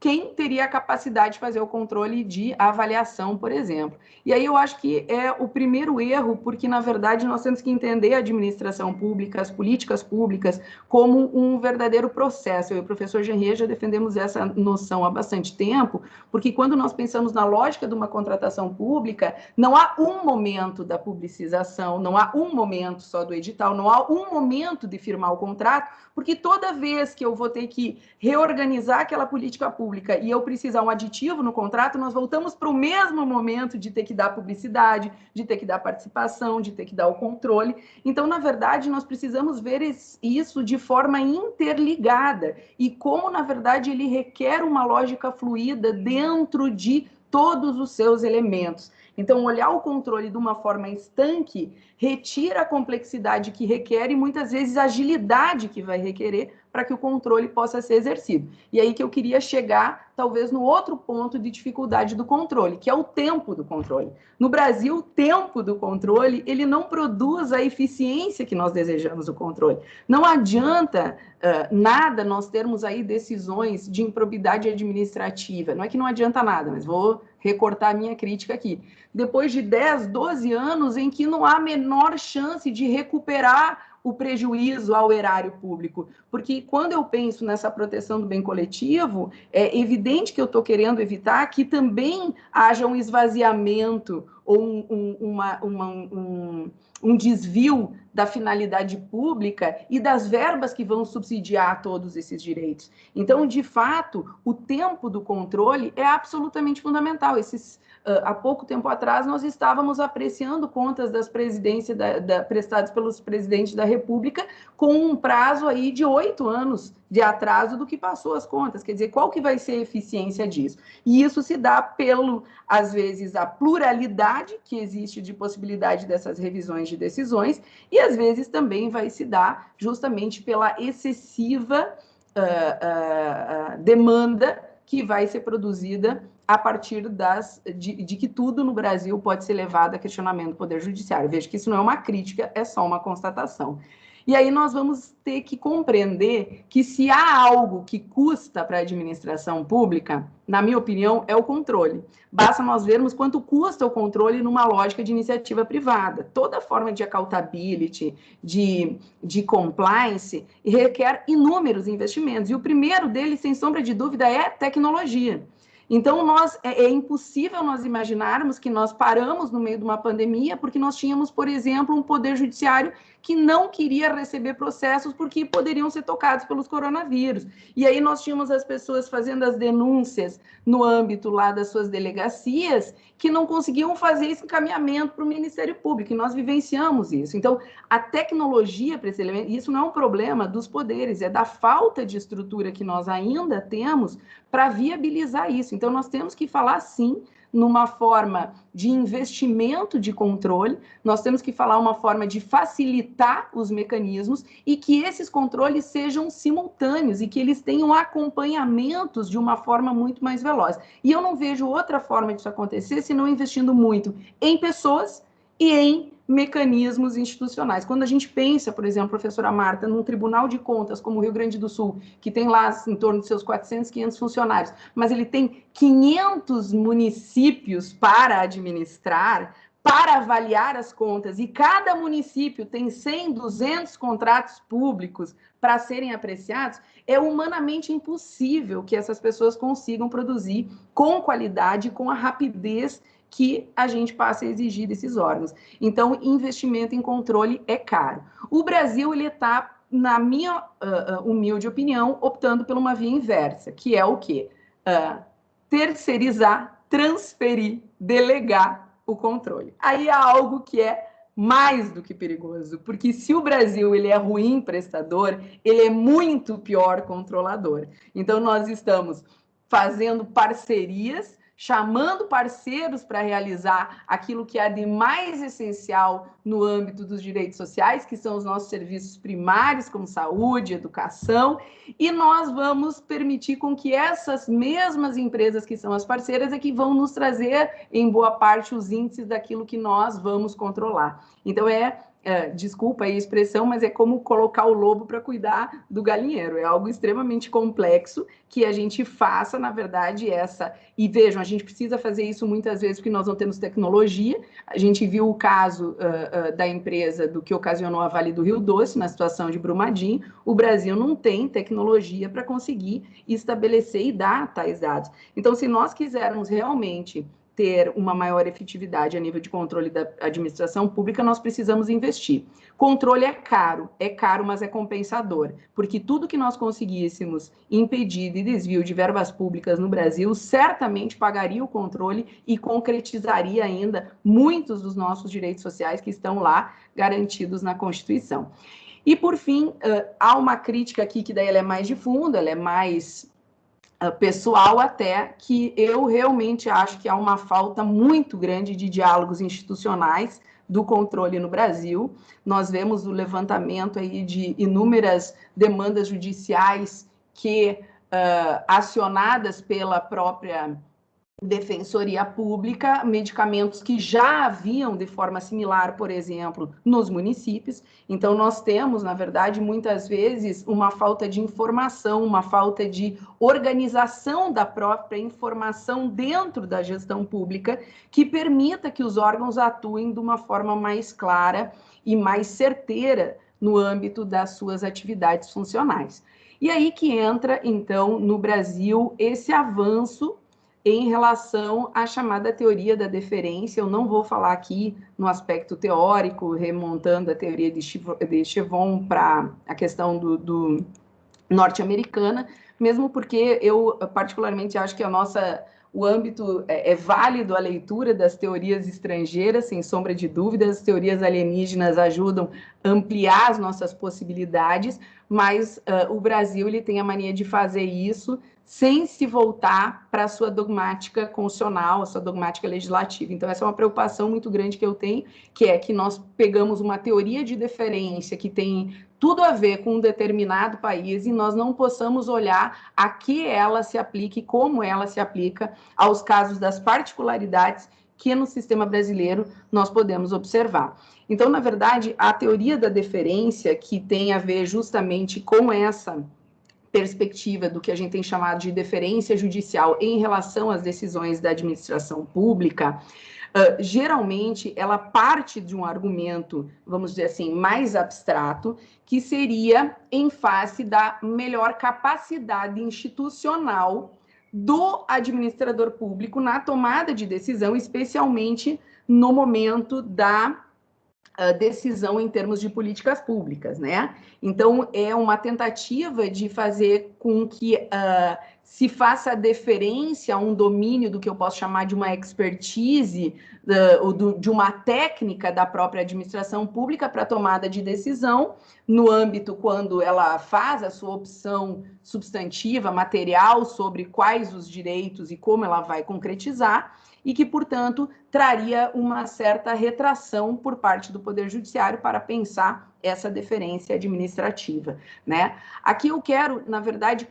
quem teria a capacidade de fazer o controle de avaliação, por exemplo. E aí eu acho que é o primeiro erro, porque, na verdade, nós temos que entender a administração pública, as políticas públicas, como um verdadeiro processo. Eu e o professor Genrier já defendemos essa noção há bastante tempo, porque quando nós pensamos na lógica de uma contratação pública, não há um momento da publicização, não há um momento só do edital, não há um momento de firmar o contrato, porque toda vez que eu vou ter que reorganizar aquela política pública e eu precisar um aditivo no contrato, nós voltamos para o mesmo momento de ter que dar publicidade, de ter que dar participação, de ter que dar o controle. Então, na verdade, nós precisamos ver isso de forma interligada e como, na verdade, ele requer uma lógica fluida dentro de todos os seus elementos. Então, olhar o controle de uma forma estanque retira a complexidade que requer e, muitas vezes, a agilidade que vai requerer para que o controle possa ser exercido. E aí que eu queria chegar, talvez, no outro ponto de dificuldade do controle, que é o tempo do controle. No Brasil, o tempo do controle, ele não produz a eficiência que nós desejamos do controle. Não adianta nada nós termos aí decisões de improbidade administrativa. Não é que não adianta nada, mas vou recortar a minha crítica aqui. Depois de 10, 12 anos em que não há a menor chance de recuperar o prejuízo ao erário público, porque quando eu penso nessa proteção do bem coletivo, é evidente que eu estou querendo evitar que também haja um esvaziamento ou um desvio da finalidade pública e das verbas que vão subsidiar todos esses direitos. Então, de fato, o tempo do controle é absolutamente fundamental. Há pouco tempo atrás, nós estávamos apreciando contas das presidências prestadas pelos presidentes da República com um prazo aí de 8 anos de atraso do que passou as contas. Quer dizer, qual que vai ser a eficiência disso? E isso se dá às vezes, a pluralidade que existe de possibilidade dessas revisões de decisões e, às vezes, também vai se dar justamente pela excessiva demanda que vai ser produzida a partir de que tudo no Brasil pode ser levado a questionamento do Poder Judiciário. Veja que isso não é uma crítica, é só uma constatação. E aí nós vamos ter que compreender que se há algo que custa para a administração pública, na minha opinião, é o controle. Basta nós vermos quanto custa o controle numa lógica de iniciativa privada. Toda forma de accountability, de compliance, requer inúmeros investimentos. E o primeiro deles, sem sombra de dúvida, é tecnologia. Então, é impossível nós imaginarmos que nós paramos no meio de uma pandemia porque nós tínhamos, por exemplo, um poder judiciário que não queria receber processos porque poderiam ser tocados pelos coronavírus. E aí nós tínhamos as pessoas fazendo as denúncias no âmbito lá das suas delegacias que não conseguiam fazer esse encaminhamento para o Ministério Público, e nós vivenciamos isso. Então, a tecnologia para esse elemento, isso não é um problema dos poderes, é da falta de estrutura que nós ainda temos para viabilizar isso. Então, nós temos que falar, sim, numa forma de investimento de controle, nós temos que falar uma forma de facilitar os mecanismos e que esses controles sejam simultâneos e que eles tenham acompanhamentos de uma forma muito mais veloz. E eu não vejo outra forma disso acontecer senão investindo muito em pessoas e em mecanismos institucionais. Quando a gente pensa, por exemplo, professora Marta, num tribunal de contas como o Rio Grande do Sul, que tem lá em torno de seus 400, 500 funcionários, mas ele tem 500 municípios para administrar, para avaliar as contas, e cada município tem 100, 200 contratos públicos para serem apreciados, é humanamente impossível que essas pessoas consigam produzir com qualidade, com a rapidez que a gente passa a exigir desses órgãos. Então, investimento em controle é caro. O Brasil, ele está, na minha humilde opinião, optando por uma via inversa, que é o quê? Terceirizar, transferir, delegar o controle. Aí é algo que é mais do que perigoso, porque se o Brasil ele é ruim prestador, ele é muito pior controlador. Então, nós estamos fazendo parcerias, chamando parceiros para realizar aquilo que é de mais essencial no âmbito dos direitos sociais, que são os nossos serviços primários, como saúde, educação, e nós vamos permitir com que essas mesmas empresas que são as parceiras é que vão nos trazer, em boa parte, os índices daquilo que nós vamos controlar. Então, desculpa aí a expressão, mas é como colocar o lobo para cuidar do galinheiro. É algo extremamente complexo que a gente faça, na verdade, E vejam, a gente precisa fazer isso muitas vezes porque nós não temos tecnologia. A gente viu o caso da empresa do que ocasionou a Vale do Rio Doce, na situação de Brumadinho. O Brasil não tem tecnologia para conseguir estabelecer e dar tais dados. Então, se nós quisermos realmente ter uma maior efetividade a nível de controle da administração pública, nós precisamos investir. Controle é caro, mas é compensador, porque tudo que nós conseguíssemos impedir de desvio de verbas públicas no Brasil, certamente pagaria o controle e concretizaria ainda muitos dos nossos direitos sociais que estão lá garantidos na Constituição. E, por fim, há uma crítica aqui que daí ela é mais de fundo, ela é mais pessoal até, que eu realmente acho que há uma falta muito grande de diálogos institucionais do controle no Brasil. Nós vemos o levantamento aí de inúmeras demandas judiciais que, acionadas pela própria Defensoria Pública, medicamentos que já haviam de forma similar, por exemplo, nos municípios. Então, nós temos, na verdade, muitas vezes, uma falta de informação, uma falta de organização da própria informação dentro da gestão pública, que permita que os órgãos atuem de uma forma mais clara e mais certeira no âmbito das suas atividades funcionais. E aí que entra, então, no Brasil, esse avanço em relação à chamada teoria da deferência. Eu não vou falar aqui no aspecto teórico, remontando a teoria de Chevron para a questão do norte-americana, mesmo porque eu particularmente acho que o âmbito é válido a leitura das teorias estrangeiras, sem sombra de dúvidas. As teorias alienígenas ajudam a ampliar as nossas possibilidades, mas o Brasil ele tem a mania de fazer isso sem se voltar para a sua dogmática constitucional, a sua dogmática legislativa. Então, essa é uma preocupação muito grande que eu tenho, que é que nós pegamos uma teoria de deferência que tem tudo a ver com um determinado país e nós não possamos olhar a que ela se aplica e como ela se aplica aos casos das particularidades que no sistema brasileiro nós podemos observar. Então, na verdade, a teoria da deferência, que tem a ver justamente com essa perspectiva do que a gente tem chamado de deferência judicial em relação às decisões da administração pública, geralmente ela parte de um argumento, vamos dizer assim, mais abstrato, que seria em face da melhor capacidade institucional do administrador público na tomada de decisão, especialmente no momento da decisão em termos de políticas públicas, né? Então, é uma tentativa de fazer com que se faça deferência a um domínio do que eu posso chamar de uma expertise, de uma técnica da própria administração pública para tomada de decisão, no âmbito quando ela faz a sua opção substantiva, material, sobre quais os direitos e como ela vai concretizar, e que, portanto, traria uma certa retração por parte do Poder Judiciário para pensar essa deferência administrativa, né? Aqui eu quero, na verdade,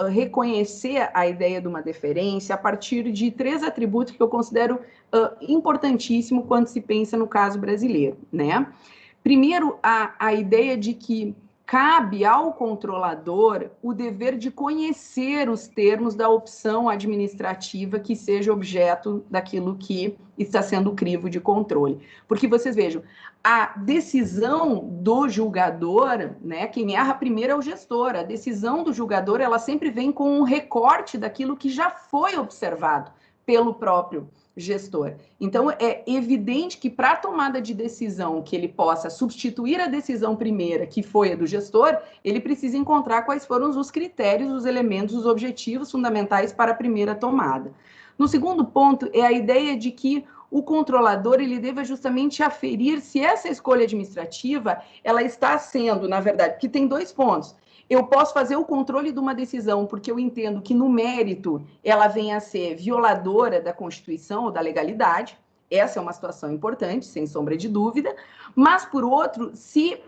reconhecer a ideia de uma deferência a partir de 3 atributos que eu considero importantíssimo quando se pensa no caso brasileiro, né? Primeiro, a ideia de que cabe ao controlador o dever de conhecer os termos da opção administrativa que seja objeto daquilo que está sendo crivo de controle. Porque vocês vejam, a decisão do julgador, né, quem erra primeiro é o gestor, a decisão do julgador, ela sempre vem com um recorte daquilo que já foi observado pelo próprio gestor. Então, é evidente que para a tomada de decisão que ele possa substituir a decisão primeira, que foi a do gestor, ele precisa encontrar quais foram os critérios, os elementos, os objetivos fundamentais para a primeira tomada. No segundo ponto, é a ideia de que o controlador ele deva justamente aferir se essa escolha administrativa ela está sendo, na verdade, porque tem 2 pontos. Eu posso fazer o controle de uma decisão porque eu entendo que, no mérito, ela venha a ser violadora da Constituição ou da legalidade. Essa é uma situação importante, sem sombra de dúvida. Mas, por outro, se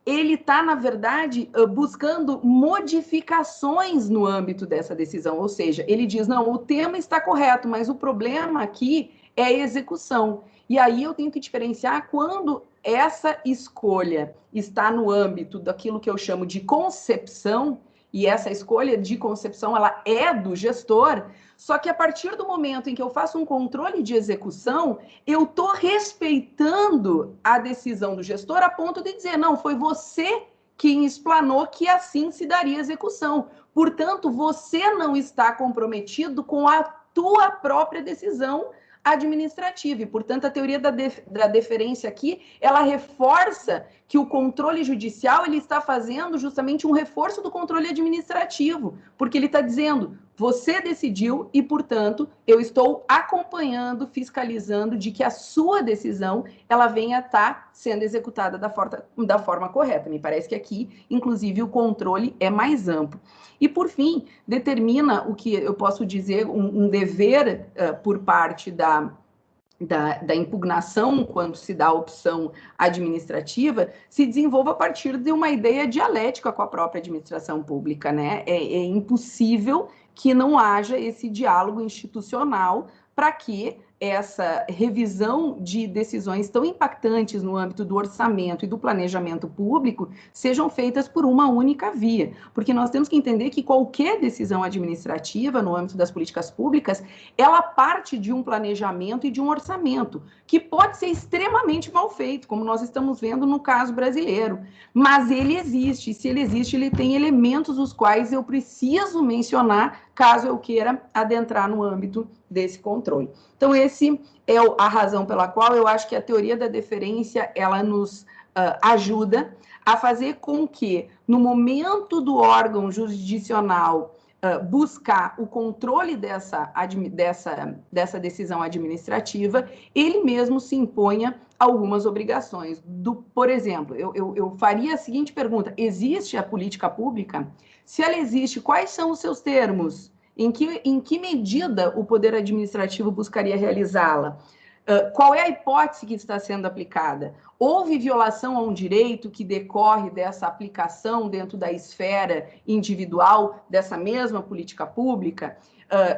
ele está, na verdade, buscando modificações no âmbito dessa decisão. Ou seja, ele diz, não, o tema está correto, mas o problema aqui é a execução. E aí eu tenho que diferenciar quando essa escolha está no âmbito daquilo que eu chamo de concepção, e essa escolha de concepção ela é do gestor, só que a partir do momento em que eu faço um controle de execução, eu estou respeitando a decisão do gestor a ponto de dizer, não, foi você quem explanou que assim se daria execução. Portanto, você não está comprometido com a tua própria decisão administrativa. E, portanto, a teoria da deferência aqui, ela reforça que o controle judicial ele está fazendo justamente um reforço do controle administrativo, porque ele está dizendo, você decidiu e, portanto, eu estou acompanhando, fiscalizando de que a sua decisão ela venha a estar sendo executada da forma correta. Me parece que aqui, inclusive, o controle é mais amplo. E, por fim, determina o que eu posso dizer, um dever por parte da impugnação, quando se dá a opção administrativa, se desenvolve a partir de uma ideia dialética com a própria administração pública, né? É impossível que não haja esse diálogo institucional para que essa revisão de decisões tão impactantes no âmbito do orçamento e do planejamento público sejam feitas por uma única via. Porque nós temos que entender que qualquer decisão administrativa no âmbito das políticas públicas, ela parte de um planejamento e de um orçamento, que pode ser extremamente mal feito, como nós estamos vendo no caso brasileiro. Mas ele existe, e se ele existe, ele tem elementos os quais eu preciso mencionar caso eu queira adentrar no âmbito desse controle. Então, esse é a razão pela qual eu acho que a teoria da deferência, ela nos ajuda a fazer com que, no momento do órgão jurisdicional buscar o controle dessa decisão administrativa, ele mesmo se imponha algumas obrigações. Por exemplo, eu faria a seguinte pergunta, existe a política pública? Se ela existe, quais são os seus termos? Em que medida o Poder Administrativo buscaria realizá-la? Qual é a hipótese que está sendo aplicada? Houve violação a um direito que decorre dessa aplicação dentro da esfera individual dessa mesma política pública?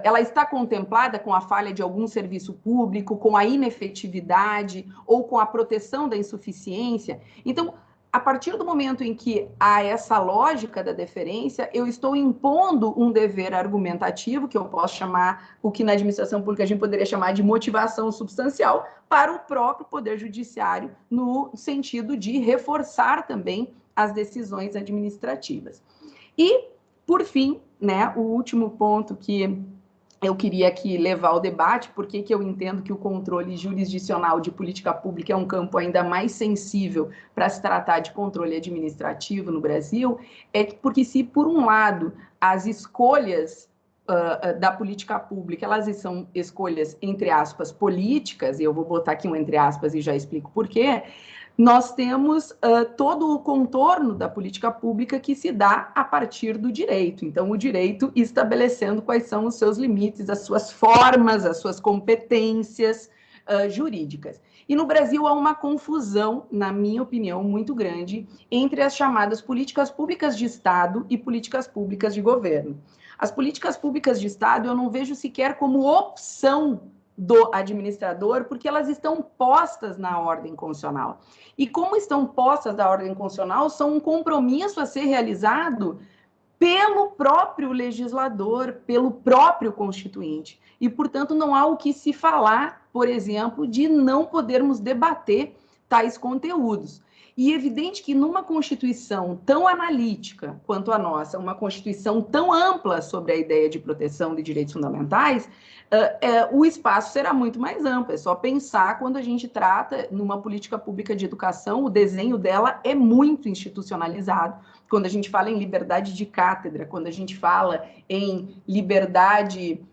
Ela está contemplada com a falha de algum serviço público, com a inefetividade ou com a proteção da insuficiência? Então, a partir do momento em que há essa lógica da deferência, eu estou impondo um dever argumentativo, que eu posso chamar, o que na administração pública a gente poderia chamar de motivação substancial, para o próprio Poder Judiciário, no sentido de reforçar também as decisões administrativas. E, por fim, né, o último ponto que eu queria aqui levar o debate, porque eu entendo que o controle jurisdicional de política pública é um campo ainda mais sensível para se tratar de controle administrativo no Brasil, é porque se, por um lado, as escolhas da política pública, elas são escolhas, entre aspas, políticas, e eu vou botar aqui um entre aspas e já explico por quê, nós temos todo o contorno da política pública que se dá a partir do direito. Então, o direito estabelecendo quais são os seus limites, as suas formas, as suas competências jurídicas. E no Brasil há uma confusão, na minha opinião, muito grande entre as chamadas políticas públicas de Estado e políticas públicas de governo. As políticas públicas de Estado eu não vejo sequer como opção do administrador, porque elas estão postas na ordem constitucional. E como estão postas na ordem constitucional, são um compromisso a ser realizado pelo próprio legislador, pelo próprio constituinte. E, portanto, não há o que se falar, por exemplo, de não podermos debater tais conteúdos. E é evidente que numa Constituição tão analítica quanto a nossa, uma Constituição tão ampla sobre a ideia de proteção de direitos fundamentais, o espaço será muito mais amplo. É só pensar quando a gente trata numa política pública de educação, o desenho dela é muito institucionalizado. Quando a gente fala em liberdade de cátedra, quando a gente fala em liberdade,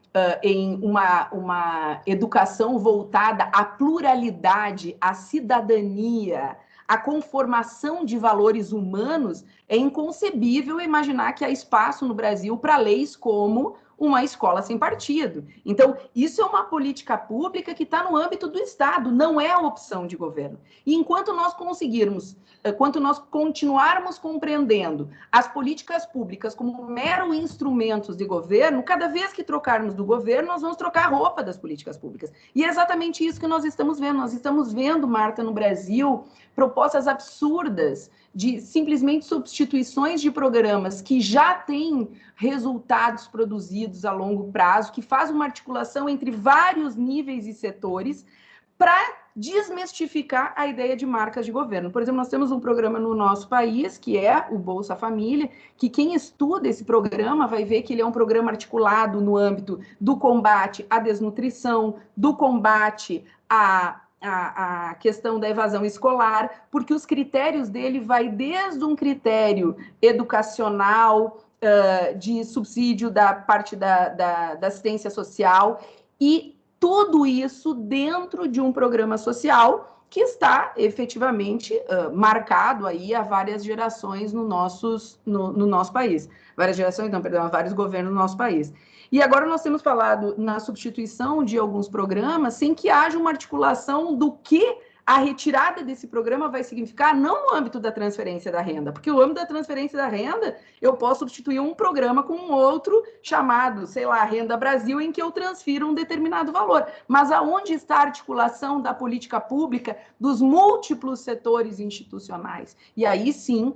em uma educação voltada à pluralidade, à cidadania, a conformação de valores humanos, é inconcebível imaginar que há espaço no Brasil para leis como uma escola sem partido. Então, isso é uma política pública que está no âmbito do Estado, não é a opção de governo. E enquanto nós continuarmos compreendendo as políticas públicas como mero instrumentos de governo, cada vez que trocarmos do governo, nós vamos trocar a roupa das políticas públicas. E é exatamente isso que nós estamos vendo. Nós estamos vendo, Marta, no Brasil, propostas absurdas de simplesmente substituições de programas que já têm resultados produzidos a longo prazo, que faz uma articulação entre vários níveis e setores para desmistificar a ideia de marcas de governo. Por exemplo, nós temos um programa no nosso país, que é o Bolsa Família, que quem estuda esse programa vai ver que ele é um programa articulado no âmbito do combate à desnutrição, do combate a questão da evasão escolar, porque os critérios dele vai desde um critério educacional, de subsídio da parte da assistência social, e tudo isso dentro de um programa social que está efetivamente marcado aí a várias gerações no nosso país. Várias gerações, não, perdão, vários governos no nosso país. E agora nós temos falado na substituição de alguns programas sem que haja uma articulação do que a retirada desse programa vai significar, não no âmbito da transferência da renda, porque o âmbito da transferência da renda, eu posso substituir um programa com um outro chamado, sei lá, Renda Brasil, em que eu transfiro um determinado valor. Mas aonde está a articulação da política pública dos múltiplos setores institucionais? E aí sim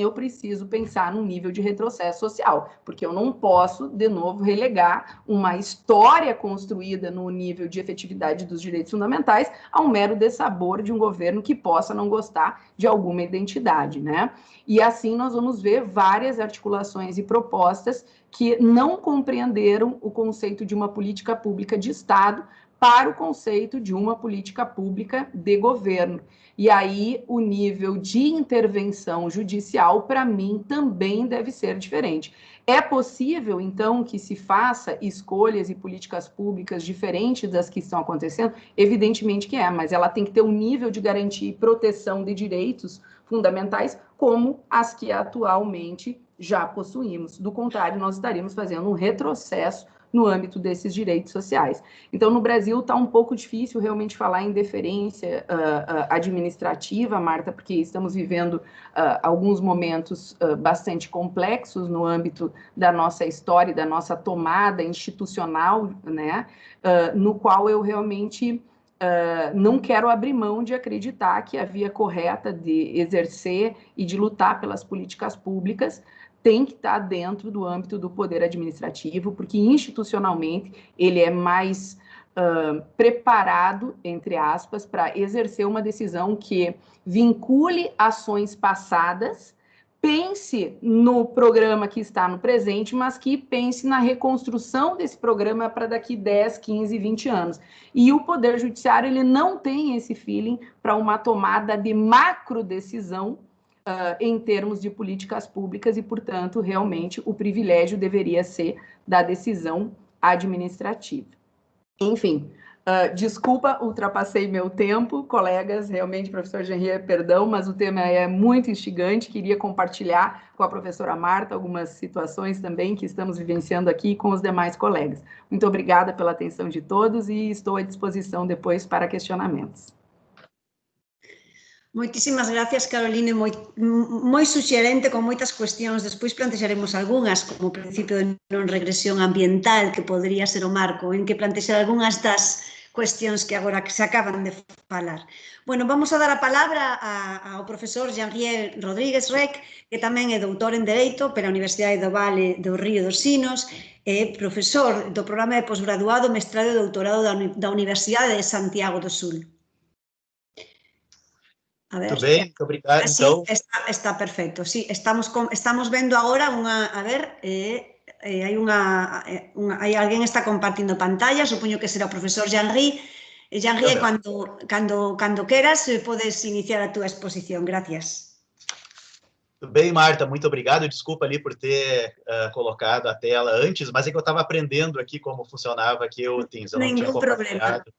eu preciso pensar num nível de retrocesso social, porque eu não posso, de novo, relegar uma história construída no nível de efetividade dos direitos fundamentais a um mero dessabor de um governo que possa não gostar de alguma identidade, né? E assim nós vamos ver várias articulações e propostas que não compreenderam o conceito de uma política pública de Estado para o conceito de uma política pública de governo. E aí o nível de intervenção judicial, para mim, também deve ser diferente. É possível, então, que se faça escolhas e políticas públicas diferentes das que estão acontecendo? Evidentemente que é, mas ela tem que ter um nível de garantia e proteção de direitos fundamentais como as que atualmente já possuímos. Do contrário, nós estaríamos fazendo um retrocesso no âmbito desses direitos sociais. Então, no Brasil está um pouco difícil realmente falar em deferência administrativa, Marta, porque estamos vivendo alguns momentos bastante complexos no âmbito da nossa história, da nossa tomada institucional, né, no qual eu realmente não quero abrir mão de acreditar que a via correta de exercer e de lutar pelas políticas públicas tem que estar dentro do âmbito do poder administrativo, porque institucionalmente ele é mais preparado, entre aspas, para exercer uma decisão que vincule ações passadas pense no programa que está no presente, mas que pense na reconstrução desse programa para daqui 10, 15, 20 anos. E o Poder Judiciário ele não tem esse feeling para uma tomada de macro decisão em termos de políticas públicas e, portanto, realmente o privilégio deveria ser da decisão administrativa. Enfim, desculpa, ultrapassei meu tempo, colegas, realmente, professor Jean-Rie, perdão, mas o tema é muito instigante, queria compartilhar com a professora Marta algumas situações também que estamos vivenciando aqui com os demais colegas. Muito obrigada pela atenção de todos e estou à disposição depois para questionamentos. Moitísimas gracias, Caroline, moi suxerente con moitas cuestións, despois plantexaremos algunhas, como o principio de non regresión ambiental, que podría ser o marco en que plantexar algunhas das cuestións que agora se acaban de falar. Bueno, vamos a dar a palabra ao profesor Jean-Rie Rodríguez Rec, que tamén é doutor en Dereito pela Universidade do Vale do Río dos Sinos, e profesor do programa de posgraduado, mestrado e doutorado da Universidade de Santiago do Sul. A ver, muito bem, muito obrigado, então. Está perfeito, sí, estamos vendo agora a ver, hai alguén está compartindo pantalla, supoño que será o profesor Jean-Rie. Jean-Rie, cando queras, podes iniciar a túa exposición, gracias. Tudo bem, Marta, muito obrigado, desculpa ali por ter colocado a tela antes, mas é que eu estava aprendendo aqui como funcionava aqui o Teams, eu não tinha compartilhado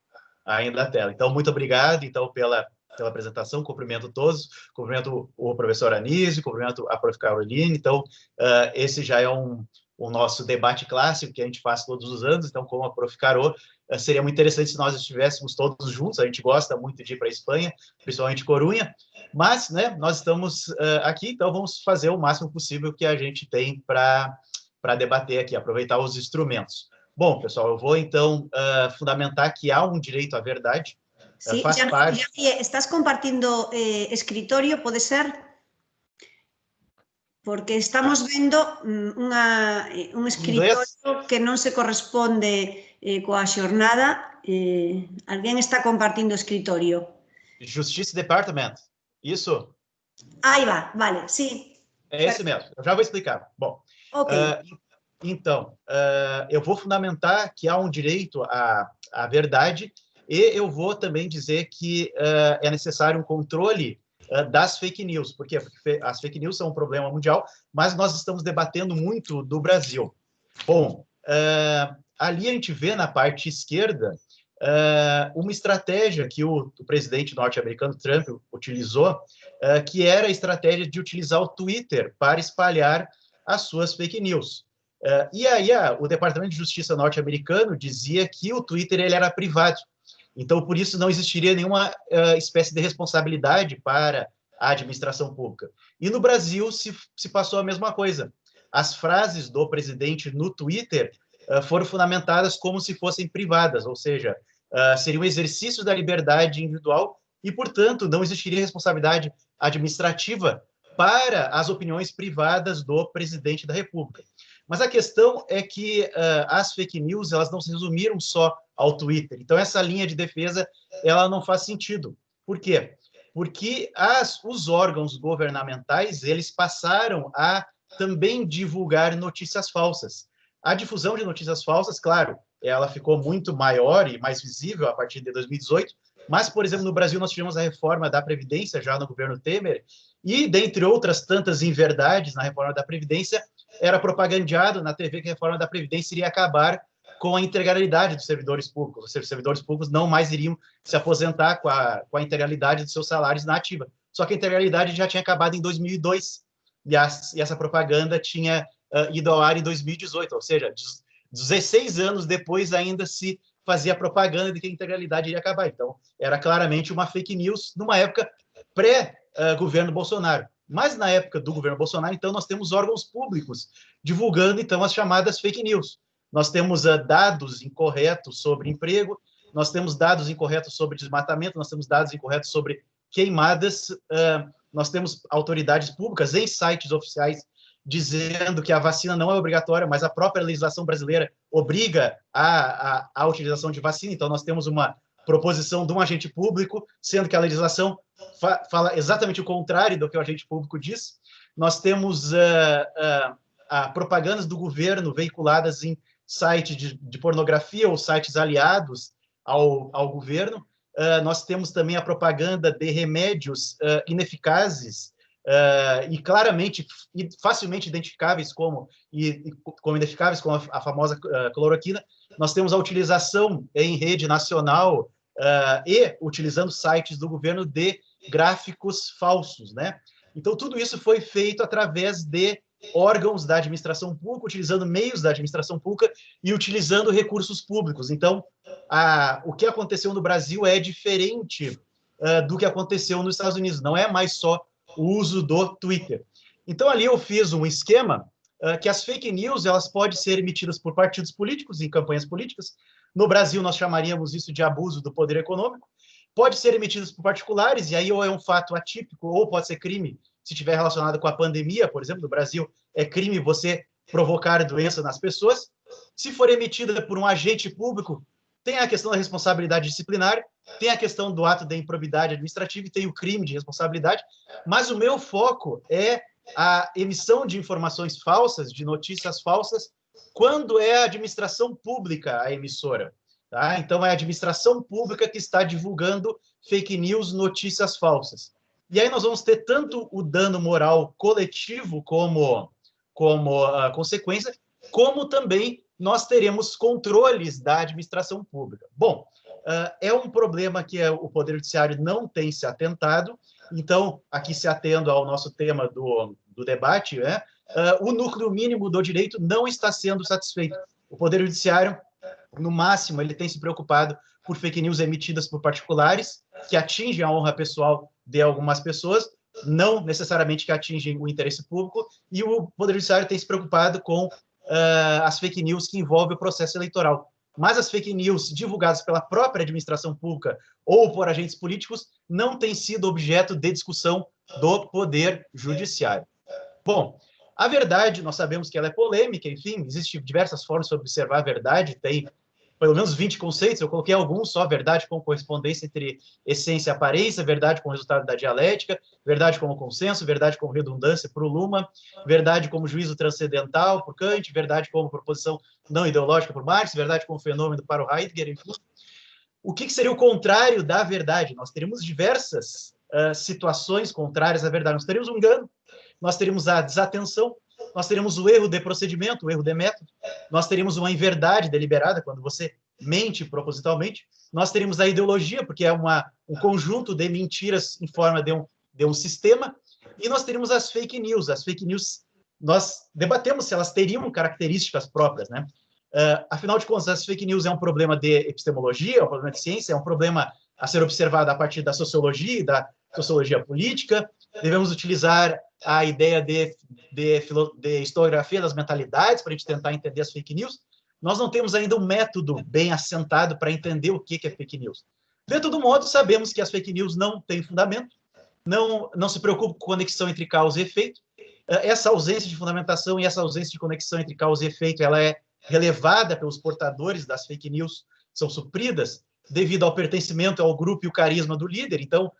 ainda a tela. Então, muito obrigado, então, pela apresentação, cumprimento todos, cumprimento o professor Anísio, cumprimento a prof. Caroline. Então, esse já é o nosso debate clássico que a gente faz todos os anos. Então, como a prof. Caro, seria muito interessante se nós estivéssemos todos juntos. A gente gosta muito de ir para a Espanha, principalmente Corunha, mas, né, nós estamos aqui, então vamos fazer o máximo possível que a gente tem para debater aqui, aproveitar os instrumentos. Bom, pessoal, eu vou, então, fundamentar que há um direito à verdade. Sí, estás compartindo escritorio, pode ser? Porque estamos vendo un escritorio que non se corresponde coa xornada. Alguén está compartindo escritorio. Justiça Department, isso? Aí va, vale, sí. É esse mesmo, eu já vou explicar. Bom, então, eu vou fundamentar que há um direito à verdade. E eu vou também dizer que é necessário um controle das fake news. Por quê? Porque as fake news são um problema mundial, mas nós estamos debatendo muito do Brasil. Bom, ali a gente vê na parte esquerda uma estratégia que o presidente norte-americano Trump utilizou, que era a estratégia de utilizar o Twitter para espalhar as suas fake news. E aí o Departamento de Justiça norte-americano dizia que o Twitter ele era privado. Então, por isso, não existiria nenhuma espécie de responsabilidade para a administração pública. E no Brasil se passou a mesma coisa. As frases do presidente no Twitter foram fundamentadas como se fossem privadas, ou seja, seria um exercício da liberdade individual e, portanto, não existiria responsabilidade administrativa para as opiniões privadas do presidente da República. Mas a questão é que as fake news elas não se resumiram só ao Twitter. Então, essa linha de defesa ela não faz sentido. Por quê? Porque os órgãos governamentais eles passaram a também divulgar notícias falsas. A difusão de notícias falsas, claro, ela ficou muito maior e mais visível a partir de 2018, mas, por exemplo, no Brasil nós tivemos a reforma da Previdência já no governo Temer e, dentre outras tantas inverdades na reforma da Previdência, era propagandeado na TV que a reforma da Previdência iria acabar com a integralidade dos servidores públicos. Os servidores públicos não mais iriam se aposentar com a integralidade dos seus salários na ativa. Só que a integralidade já tinha acabado em 2002 e essa propaganda tinha ido ao ar em 2018, ou seja, 16 anos depois ainda se fazia propaganda de que a integralidade iria acabar. Então, era claramente uma fake news numa época pré-governo Bolsonaro. Mas na época do governo Bolsonaro, então, nós temos órgãos públicos divulgando, então, as chamadas fake news. Nós temos dados incorretos sobre emprego, nós temos dados incorretos sobre desmatamento, nós temos dados incorretos sobre queimadas, nós temos autoridades públicas em sites oficiais dizendo que a vacina não é obrigatória, mas a própria legislação brasileira obriga a utilização de vacina. Então, nós temos uma proposição de um agente público, sendo que a legislação fala exatamente o contrário do que o agente público diz. nós temos propagandas do governo veiculadas em sites de pornografia ou sites aliados ao governo. Nós temos também a propaganda de remédios ineficazes e claramente e facilmente identificáveis como identificáveis como a famosa cloroquina. Nós temos a utilização em rede nacional e utilizando sites do governo de gráficos falsos, né? Então, tudo isso foi feito através de órgãos da administração pública, utilizando meios da administração pública e utilizando recursos públicos. Então, o que aconteceu no Brasil é diferente do que aconteceu nos Estados Unidos. Não é mais só o uso do Twitter. Então, ali eu fiz um esquema que as fake news elas podem ser emitidas por partidos políticos em campanhas políticas. No Brasil, nós chamaríamos isso de abuso do poder econômico. Pode ser emitidas por particulares, e aí ou é um fato atípico, ou pode ser crime, se estiver relacionado com a pandemia, por exemplo, no Brasil, é crime você provocar doença nas pessoas. Se for emitida por um agente público, tem a questão da responsabilidade disciplinar, tem a questão do ato de improbidade administrativa e tem o crime de responsabilidade, mas o meu foco é a emissão de informações falsas, de notícias falsas, quando é a administração pública a emissora. Tá? Então, é a administração pública que está divulgando fake news, notícias falsas. E aí nós vamos ter tanto o dano moral coletivo como consequência, como também nós teremos controles da administração pública. Bom, é um problema que o Poder Judiciário não tem se atentado, então, aqui se atendo ao nosso tema do debate, né? O núcleo mínimo do direito não está sendo satisfeito. O Poder Judiciário, no máximo, ele tem se preocupado por fake news emitidas por particulares, que atingem a honra pessoal de algumas pessoas, não necessariamente que atingem o interesse público, e o Poder Judiciário tem se preocupado com as fake news que envolvem o processo eleitoral. Mas as fake news divulgadas pela própria administração pública ou por agentes políticos não têm sido objeto de discussão do Poder Judiciário. Bom, a verdade, nós sabemos que ela é polêmica, enfim, existem diversas formas de observar a verdade, tem pelo menos 20 conceitos, eu coloquei alguns só, verdade como correspondência entre essência e aparência, verdade como resultado da dialética, verdade como consenso, verdade como redundância para o Luhmann, verdade como juízo transcendental por Kant, verdade como proposição não ideológica por Marx, verdade como fenômeno para o Heidegger, enfim. O que seria o contrário da verdade? Nós teríamos diversas situações contrárias à verdade. Nós teríamos um engano, nós teríamos a desatenção, nós teríamos o erro de procedimento, o erro de método, nós teríamos uma inverdade deliberada, quando você mente propositalmente, nós teríamos a ideologia, porque é um conjunto de mentiras em forma de um sistema, e nós teríamos as fake news. As fake news, nós debatemos se elas teriam características próprias, né? Afinal de contas, as fake news é um problema de epistemologia, é um problema de ciência, é um problema a ser observado a partir da sociologia e da sociologia política. Devemos utilizar a ideia de historiografia das mentalidades para a gente tentar entender as fake news. Nós não temos ainda um método bem assentado para entender o que é fake news. De todo modo, sabemos que as fake news não têm fundamento, não se preocupam com conexão entre causa e efeito. Essa ausência de fundamentação e essa ausência de conexão entre causa e efeito, ela é relevada pelos portadores das fake news, são supridas devido ao pertencimento ao grupo e o carisma do líder. Então,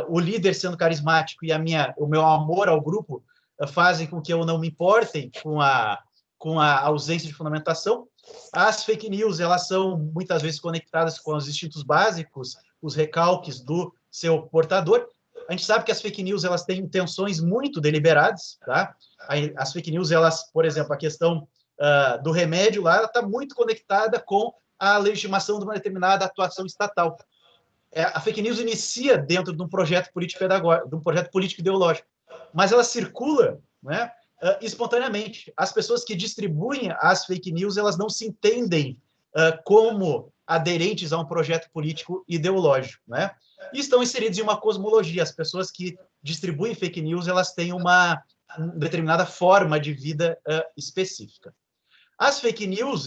o líder sendo carismático e o meu amor ao grupo fazem com que eu não me importe com a ausência de fundamentação. As fake news, elas são muitas vezes conectadas com os instintos básicos, os recalques do seu portador. A gente sabe que as fake news, elas têm intenções muito deliberadas, tá? As fake news, elas, por exemplo, a questão do remédio lá, ela está muito conectada com a legitimação de uma determinada atuação estatal. A fake news inicia dentro de um projeto político-pedagógico, de um projeto político-ideológico, mas ela circula, né, espontaneamente. As pessoas que distribuem as fake news, elas não se entendem como aderentes a um projeto político-ideológico, né? E estão inseridos em uma cosmologia. As pessoas que distribuem fake news, elas têm uma determinada forma de vida específica. As fake news,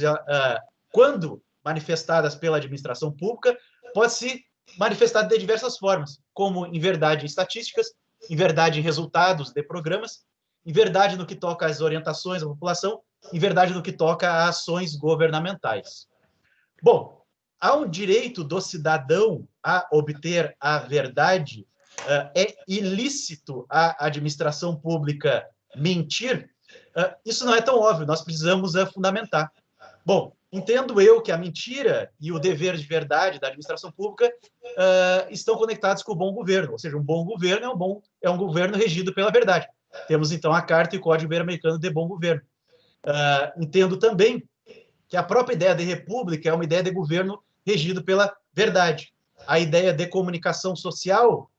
quando manifestadas pela administração pública, pode se manifestar de diversas formas, como em verdade em estatísticas, em verdade em resultados de programas, em verdade no que toca às orientações da população, em verdade no que toca a ações governamentais. Bom, há um direito do cidadão a obter a verdade é ilícito a administração pública mentir, isso não é tão óbvio, nós precisamos fundamentar. Bom, entendo eu que a mentira e o dever de verdade da administração pública estão conectados com o bom governo, ou seja, um bom governo é um governo regido pela verdade. Temos, então, a Carta e o Código Ibero-Americano de Bom Governo. Entendo também que a própria ideia de república é uma ideia de governo regido pela verdade. A ideia de comunicação social,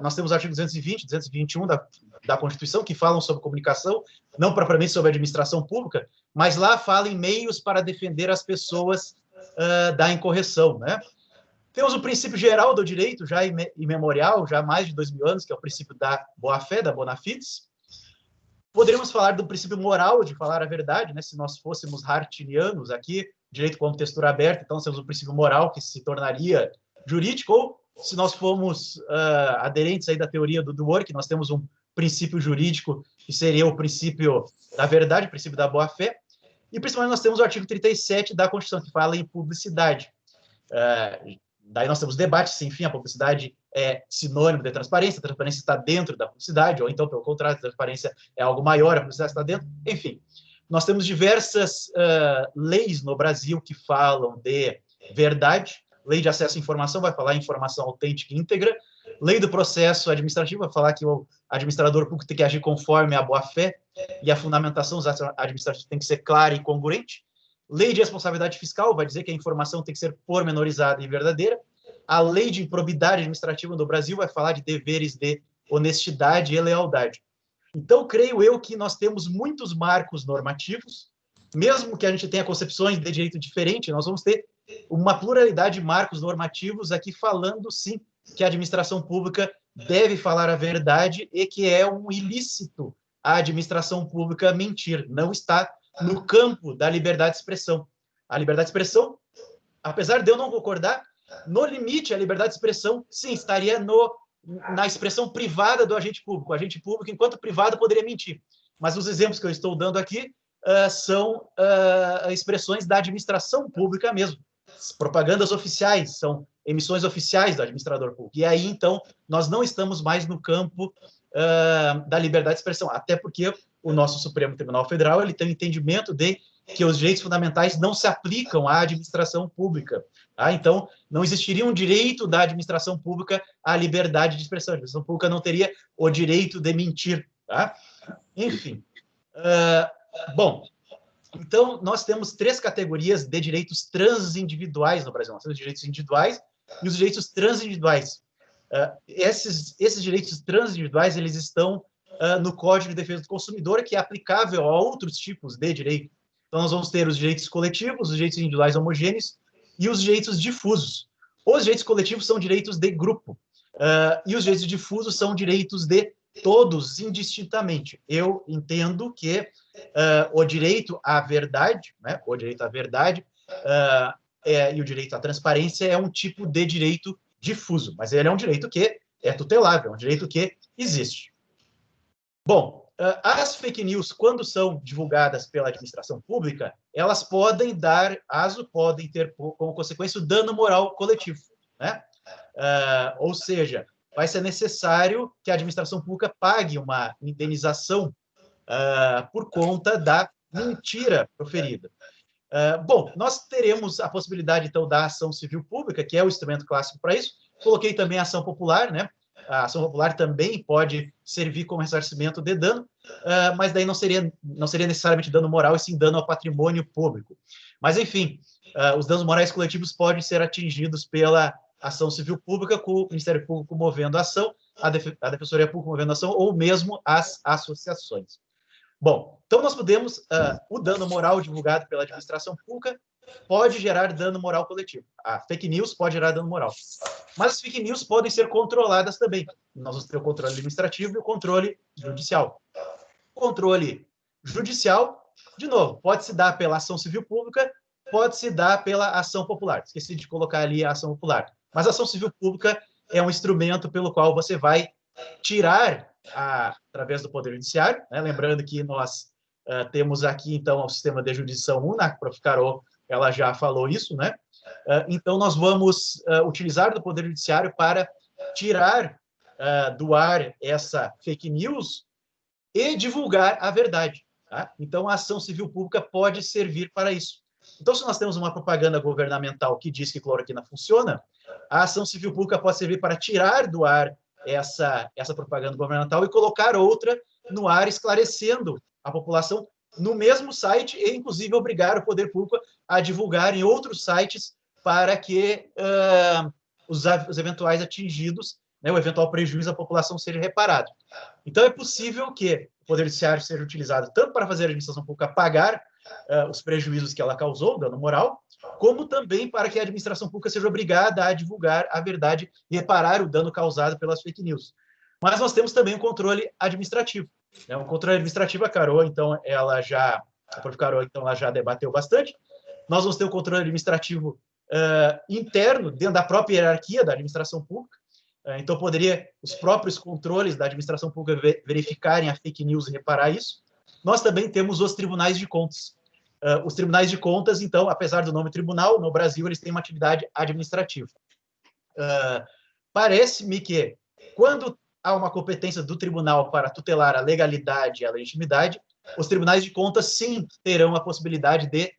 nós temos o artigo 220, 221 da Constituição, que falam sobre comunicação, não propriamente sobre administração pública, mas lá fala em meios para defender as pessoas da incorreção, né? Temos o princípio geral do direito, já imemorial, já há mais de 2000 anos, que é o princípio da boa-fé, da bona fides. Poderíamos falar do princípio moral de falar a verdade, né? Se nós fôssemos hartinianos aqui, direito como textura aberta, então temos o princípio moral, que se tornaria jurídico, ou se nós formos aderentes aí da teoria do Dworkin, nós temos um princípio jurídico, que seria o princípio da verdade, o princípio da boa-fé, e principalmente nós temos o artigo 37 da Constituição, que fala em publicidade. Daí nós temos debate, se, enfim, a publicidade é sinônimo de transparência, a transparência está dentro da publicidade, ou então, pelo contrário, a transparência é algo maior, a publicidade está dentro, enfim. Nós temos diversas leis no Brasil que falam de verdade. Lei de acesso à informação vai falar em informação autêntica e íntegra. Lei do processo administrativo vai falar que o administrador público tem que agir conforme a boa-fé e a fundamentação dos atos administrativos tem que ser clara e congruente. Lei de responsabilidade fiscal vai dizer que a informação tem que ser pormenorizada e verdadeira. A lei de improbidade administrativa do Brasil vai falar de deveres de honestidade e lealdade. Então, creio eu que nós temos muitos marcos normativos, mesmo que a gente tenha concepções de direito diferente, nós vamos ter uma pluralidade de marcos normativos aqui falando, sim, que a administração pública deve falar a verdade e que é um ilícito a administração pública mentir. Não está no campo da liberdade de expressão. A liberdade de expressão, apesar de eu não concordar, no limite, a liberdade de expressão, sim, estaria na expressão privada do agente público. O agente público, enquanto privado, poderia mentir. Mas os exemplos que eu estou dando aqui são expressões da administração pública mesmo. Propagandas oficiais, são emissões oficiais do administrador público. E aí, então, nós não estamos mais no campo da liberdade de expressão, até porque o nosso Supremo Tribunal Federal ele tem o entendimento de que os direitos fundamentais não se aplicam à administração pública. Tá? Então, não existiria um direito da administração pública à liberdade de expressão. A administração pública não teria o direito de mentir. Tá? Enfim. Bom, então, nós temos 3 categorias de direitos transindividuais no Brasil. Nós temos os direitos individuais e os direitos transindividuais. Esses direitos transindividuais, eles estão no Código de Defesa do Consumidor, que é aplicável a outros tipos de direito. Então, nós vamos ter os direitos coletivos, os direitos individuais homogêneos e os direitos difusos. Os direitos coletivos são direitos de grupo, e os direitos difusos são direitos de todos, indistintamente. Eu entendo que o direito à verdade, né, o direito à verdade e o direito à transparência é um tipo de direito difuso, mas ele é um direito que é tutelável, é um direito que existe. Bom, as fake news, quando são divulgadas pela administração pública, elas podem podem ter como consequência o dano moral coletivo, né? Ou seja, vai ser necessário que a administração pública pague uma indenização por conta da mentira proferida. Bom, nós teremos a possibilidade, então, da ação civil pública, que é o instrumento clássico para isso. Coloquei também a ação popular, né? A ação popular também pode servir como ressarcimento de dano, mas daí não seria necessariamente dano moral, e sim dano ao patrimônio público. Mas, enfim, os danos morais coletivos podem ser atingidos pela ação civil pública, com o Ministério Público movendo a ação, a Defensoria Pública movendo a ação, ou mesmo as associações. Bom, então nós podemos, o dano moral divulgado pela administração pública pode gerar dano moral coletivo. A fake news pode gerar dano moral. Mas as fake news podem ser controladas também. Nós vamos ter o controle administrativo e o controle judicial. O controle judicial, de novo, pode se dar pela ação civil pública, pode se dar pela ação popular. Esqueci de colocar ali a ação popular. Mas a ação civil pública é um instrumento pelo qual você vai tirar, através do Poder Judiciário, né? Lembrando que nós temos aqui, então, o sistema de jurisdição 1, a Prof. Carol, ela já falou isso, né? Então, nós vamos utilizar do Poder Judiciário para tirar doar essa fake news e divulgar a verdade. Tá? Então, a ação civil pública pode servir para isso. Então, se nós temos uma propaganda governamental que diz que cloroquina funciona, a ação civil pública pode servir para tirar do ar essa propaganda governamental e colocar outra no ar, esclarecendo a população no mesmo site e, inclusive, obrigar o poder público a divulgar em outros sites para que os eventuais atingidos, né, o eventual prejuízo à população seja reparado. Então, é possível que o Poder Judiciário seja utilizado tanto para fazer a administração pública pagar os prejuízos que ela causou, dano moral, como também para que a administração pública seja obrigada a divulgar a verdade e reparar o dano causado pelas fake news. Mas nós temos também o controle administrativo. Né? O controle administrativo, a Carol, então, a prof. Carol, então, ela já debateu bastante. Nós vamos ter o controle administrativo interno, dentro da própria hierarquia da administração pública. Então, poderia os próprios controles da administração pública verificarem a fake news e reparar isso. Nós também temos os tribunais de contas. Os tribunais de contas, então, apesar do nome tribunal, no Brasil eles têm uma atividade administrativa. Parece-me que, quando há uma competência do tribunal para tutelar a legalidade e a legitimidade, os tribunais de contas, sim, terão a possibilidade de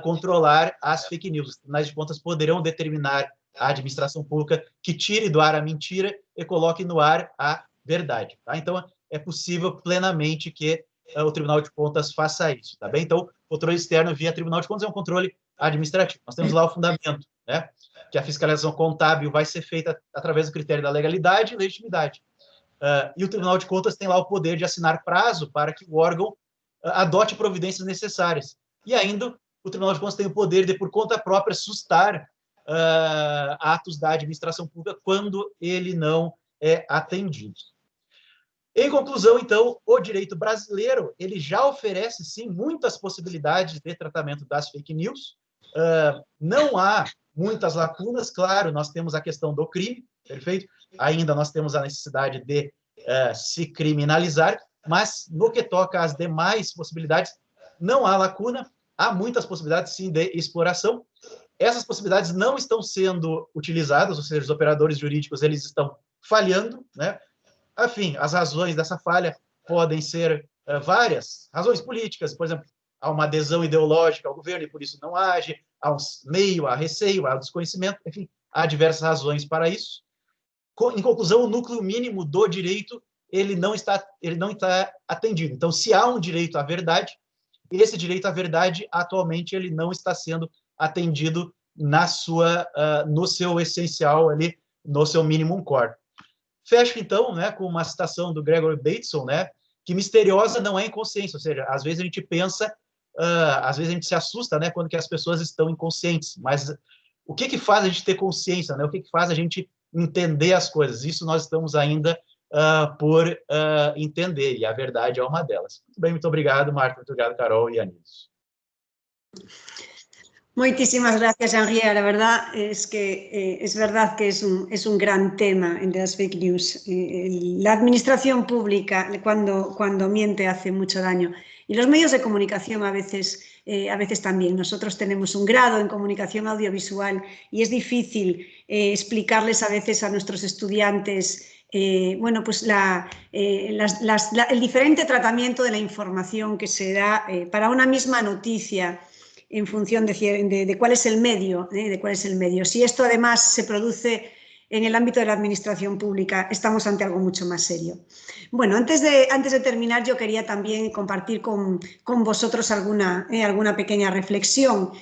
controlar as fake news. Os tribunais de contas poderão determinar a administração pública que tire do ar a mentira e coloque no ar a verdade. Tá? Então, é possível plenamente que o Tribunal de Contas faça isso. Tá bem? Então, o controle externo via Tribunal de Contas é um controle administrativo. Nós temos lá o fundamento, né? Que a fiscalização contábil vai ser feita através do critério da legalidade e legitimidade. E o Tribunal de Contas tem lá o poder de assinar prazo para que o órgão adote providências necessárias. E ainda, o Tribunal de Contas tem o poder de, por conta própria, sustar atos da administração pública quando ele não é atendido. Em conclusão, então, o direito brasileiro ele já oferece, sim, muitas possibilidades de tratamento das fake news. Não há muitas lacunas, claro, nós temos a questão do crime, perfeito? Ainda nós temos a necessidade de se criminalizar, mas no que toca às demais possibilidades, não há lacuna, há muitas possibilidades, sim, de exploração. Essas possibilidades não estão sendo utilizadas, ou seja, os operadores jurídicos eles estão falhando, né? Enfim, as razões dessa falha podem ser várias, razões políticas, por exemplo, há uma adesão ideológica ao governo e por isso não age, há um meio, há receio, há desconhecimento, enfim, há diversas razões para isso. Em conclusão, o núcleo mínimo do direito ele não está atendido. Então, se há um direito à verdade, esse direito à verdade atualmente ele não está sendo atendido no seu essencial ali, no seu minimum core. Fecho, então, né, com uma citação do Gregory Bateson, né, que misteriosa não é inconsciência, ou seja, às vezes a gente pensa, às vezes a gente se assusta, né, quando que as pessoas estão inconscientes, mas o que faz a gente ter consciência, né, o que faz a gente entender as coisas? Isso nós estamos ainda por entender, e a verdade é uma delas. Muito bem, muito obrigado, Marta, muito obrigado, Carol e Anísio. Muchísimas gracias, Henrique. La verdad es que es verdad que es un gran tema el de las fake news. La administración pública, cuando miente, hace mucho daño. Y los medios de comunicación a veces también. Nosotros tenemos un grado en comunicación audiovisual y es difícil explicarles a veces a nuestros estudiantes bueno, pues el diferente tratamiento de la información que se da para una misma noticia en función de cuál es el medio, Si esto además se produce en el ámbito de la administración pública, estamos ante algo mucho más serio. Bueno, antes de terminar, yo quería también compartir con vosotros alguna pequeña reflexión,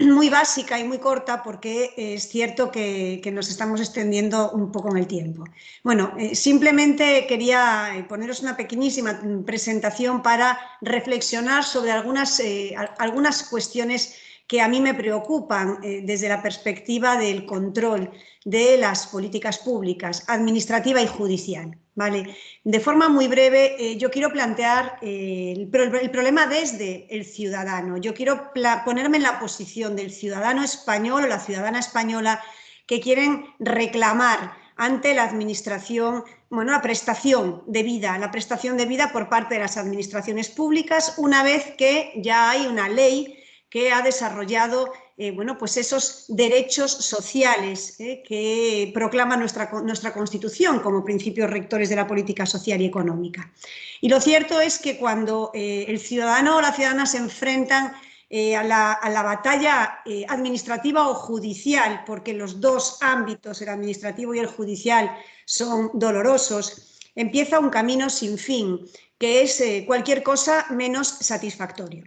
muy básica y muy corta, porque es cierto que nos estamos extendiendo un poco en el tiempo. Bueno, simplemente quería poneros una pequeñísima presentación para reflexionar sobre algunas cuestiones que a mí me preocupan desde la perspectiva del control de las políticas públicas, administrativa y judicial. ¿Vale? De forma muy breve, yo quiero plantear el problema desde el ciudadano. Yo quiero ponerme en la posición del ciudadano español o la ciudadana española que quieren reclamar ante la administración, bueno, la prestación de vida por parte de las administraciones públicas, una vez que ya hay una ley que ha desarrollado bueno, pues esos derechos sociales que proclama nuestra Constitución como principios rectores de la política social y económica. Y lo cierto es que cuando el ciudadano o la ciudadana se enfrentan a la batalla administrativa o judicial, porque los dos ámbitos, el administrativo y el judicial, son dolorosos, empieza un camino sin fin, que es cualquier cosa menos satisfactorio.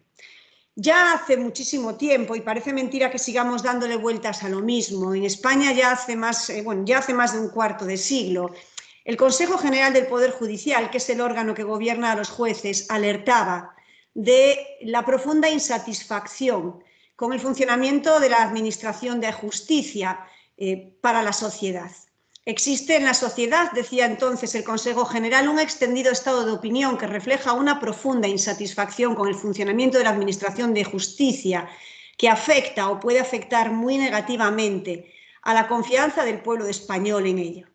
Ya hace muchísimo tiempo, y parece mentira que sigamos dándole vueltas a lo mismo, en España ya hace más de un cuarto de siglo, el Consejo General del Poder Judicial, que es el órgano que gobierna a los jueces, alertaba de la profunda insatisfacción con el funcionamiento de la Administración de Justicia para la sociedad. Existe en la sociedad, decía entonces el Consejo General, un extendido estado de opinión que refleja una profunda insatisfacción con el funcionamiento de la Administración de Justicia, que afecta o puede afectar muy negativamente a la confianza del pueblo español en ella.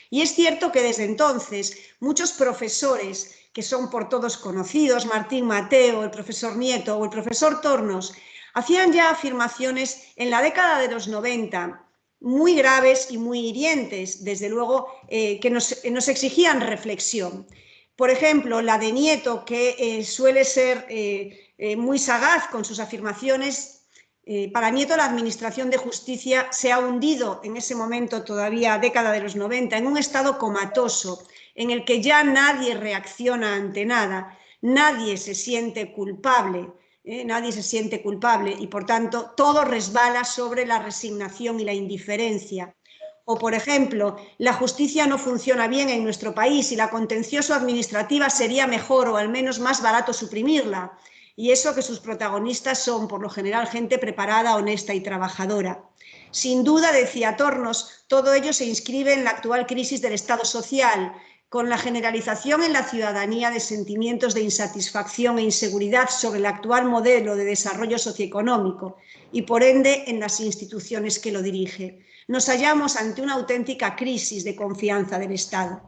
Y es cierto que desde entonces muchos profesores, que son por todos conocidos, Martín Mateo, el profesor Nieto o el profesor Tornos, hacían ya afirmaciones en la década de los 90, muy graves y muy hirientes, desde luego, que nos exigían reflexión. Por ejemplo, la de Nieto, que suele ser muy sagaz con sus afirmaciones. Para Nieto, la Administración de Justicia se ha hundido en ese momento, todavía década de los 90, en un estado comatoso, en el que ya nadie reacciona ante nada, nadie se siente culpable. Nadie se siente culpable y, por tanto, todo resbala sobre la resignación y la indiferencia. O, por ejemplo, la justicia no funciona bien en nuestro país y la contencioso-administrativa sería mejor o al menos más barato suprimirla. Y eso que sus protagonistas son, por lo general, gente preparada, honesta y trabajadora. Sin duda, decía Tornos, todo ello se inscribe en la actual crisis del Estado social, con la generalización en la ciudadanía de sentimientos de insatisfacción e inseguridad sobre el actual modelo de desarrollo socioeconómico y, por ende, en las instituciones que lo dirigen. Nos hallamos ante una auténtica crisis de confianza del Estado.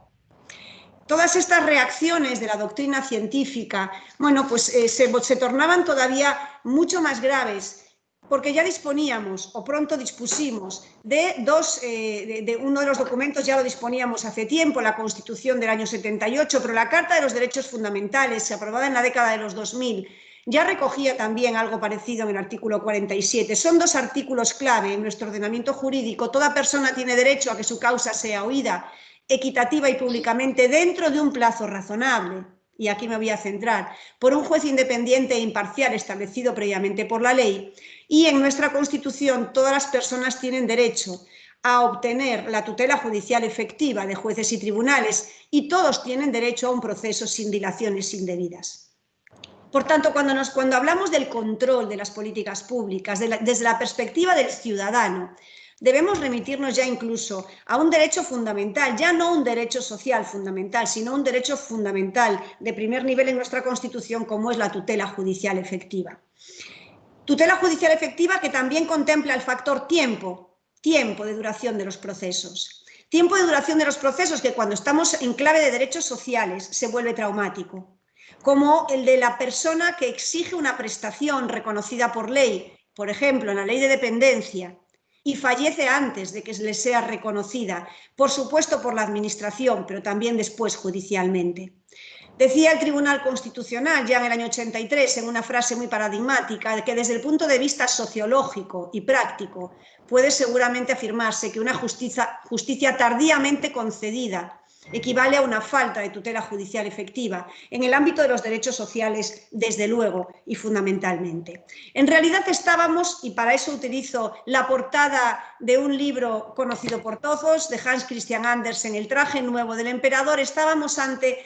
Todas estas reacciones de la doctrina científica, bueno, pues se tornaban todavía mucho más graves, porque ya disponíamos, o pronto dispusimos, de uno de los documentos, ya lo disponíamos hace tiempo, la Constitución del año 78, pero la Carta de los Derechos Fundamentales, aprobada en la década de los 2000, ya recogía también algo parecido en el artículo 47. Son dos artículos clave en nuestro ordenamiento jurídico. Toda persona tiene derecho a que su causa sea oída equitativa y públicamente dentro de un plazo razonable, y aquí me voy a centrar, por un juez independiente e imparcial establecido previamente por la ley. Y en nuestra Constitución todas las personas tienen derecho a obtener la tutela judicial efectiva de jueces y tribunales y todos tienen derecho a un proceso sin dilaciones indebidas. Por tanto, cuando hablamos del control de las políticas públicas, desde la perspectiva del ciudadano, debemos remitirnos ya incluso a un derecho fundamental, ya no un derecho social fundamental, sino un derecho fundamental de primer nivel en nuestra Constitución, como es la tutela judicial efectiva. Tutela judicial efectiva que también contempla el factor tiempo de duración de los procesos. Tiempo de duración de los procesos que cuando estamos en clave de derechos sociales se vuelve traumático, como el de la persona que exige una prestación reconocida por ley, por ejemplo, en la ley de dependencia, y fallece antes de que le sea reconocida, por supuesto por la Administración, pero también después judicialmente. Decía el Tribunal Constitucional ya en el año 83, en una frase muy paradigmática, que desde el punto de vista sociológico y práctico puede seguramente afirmarse que una justicia tardíamente concedida equivale a una falta de tutela judicial efectiva en el ámbito de los derechos sociales, desde luego y fundamentalmente. En realidad estábamos, y para eso utilizo la portada de un libro conocido por todos, de Hans Christian Andersen, El traje nuevo del emperador, estábamos ante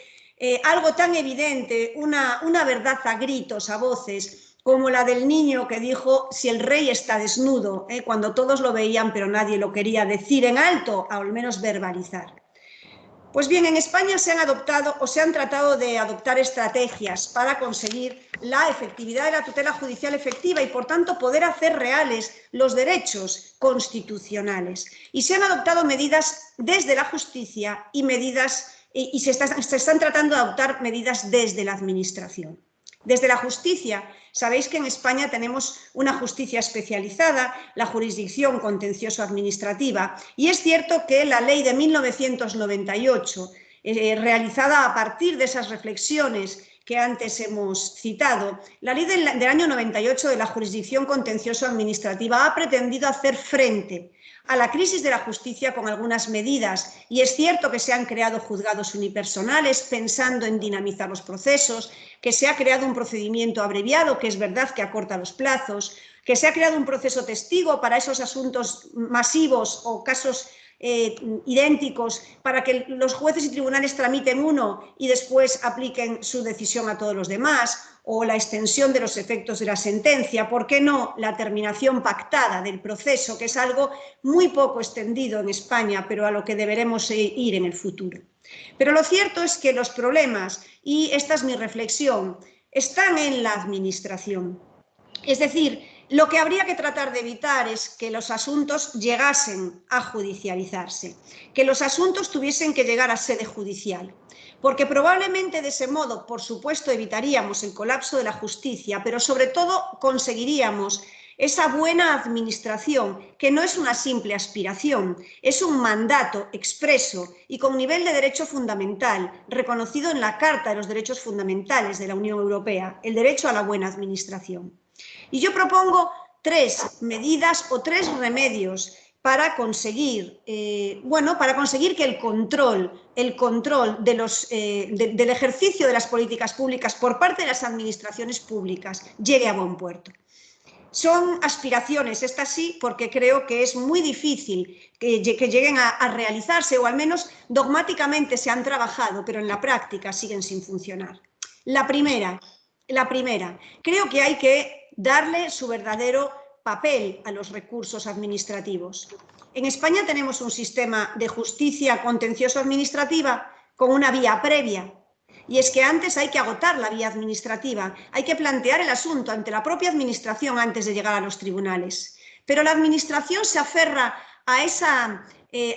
algo tan evidente, una verdad a gritos, a voces, como la del niño que dijo si el rey está desnudo, cuando todos lo veían pero nadie lo quería decir en alto, al menos verbalizar. Pues bien, en España se han adoptado o se han tratado de adoptar estrategias para conseguir la efectividad de la tutela judicial efectiva y, por tanto, poder hacer reales los derechos constitucionales. Y se han adoptado medidas desde la justicia y se están tratando de adoptar medidas desde la Administración. Desde la justicia, sabéis que en España tenemos una justicia especializada, la jurisdicción contencioso-administrativa, y es cierto que la ley de 1998, realizada a partir de esas reflexiones que antes hemos citado, la ley del año 98 de la jurisdicción contencioso-administrativa ha pretendido hacer frente a la crisis de la justicia con algunas medidas, y es cierto que se han creado juzgados unipersonales pensando en dinamizar los procesos, que se ha creado un procedimiento abreviado, que es verdad que acorta los plazos, que se ha creado un proceso testigo para esos asuntos masivos o casos idénticos, para que los jueces y tribunales tramiten uno y después apliquen su decisión a todos los demás, o la extensión de los efectos de la sentencia, ¿por qué no la terminación pactada del proceso, que es algo muy poco extendido en España, pero a lo que deberemos ir en el futuro? Pero lo cierto es que los problemas, y esta es mi reflexión, están en la administración. Es decir, lo que habría que tratar de evitar es que los asuntos llegasen a judicializarse, que los asuntos tuviesen que llegar a sede judicial, porque probablemente de ese modo, por supuesto, evitaríamos el colapso de la justicia, pero sobre todo conseguiríamos esa buena administración, que no es una simple aspiración, es un mandato expreso y con nivel de derecho fundamental, reconocido en la Carta de los Derechos Fundamentales de la Unión Europea, el derecho a la buena administración. Y yo propongo 3 medidas o 3 remedios para conseguir, para conseguir que el control del ejercicio de las políticas públicas por parte de las administraciones públicas llegue a buen puerto. Son aspiraciones, estas sí, porque creo que es muy difícil que lleguen a realizarse, o al menos dogmáticamente se han trabajado, pero en la práctica siguen sin funcionar. La primera, creo que hay que darle su verdadero papel a los recursos administrativos. En España tenemos un sistema de justicia contencioso-administrativa con una vía previa, y es que antes hay que agotar la vía administrativa, hay que plantear el asunto ante la propia administración antes de llegar a los tribunales. Pero la administración se aferra a esa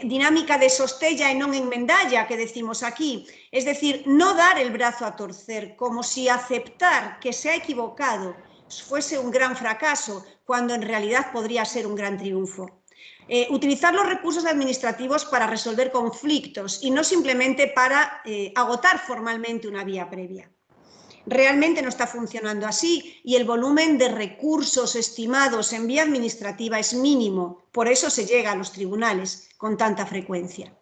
dinámica de sostella e non enmendalla que decimos aquí, es decir, no dar el brazo a torcer, como si aceptar que se ha equivocado fuese un gran fracaso, cuando en realidad podría ser un gran triunfo. Utilizar los recursos administrativos para resolver conflictos y no simplemente para agotar formalmente una vía previa. Realmente no está funcionando así y el volumen de recursos estimados en vía administrativa es mínimo, por eso se llega a los tribunales con tanta frecuencia.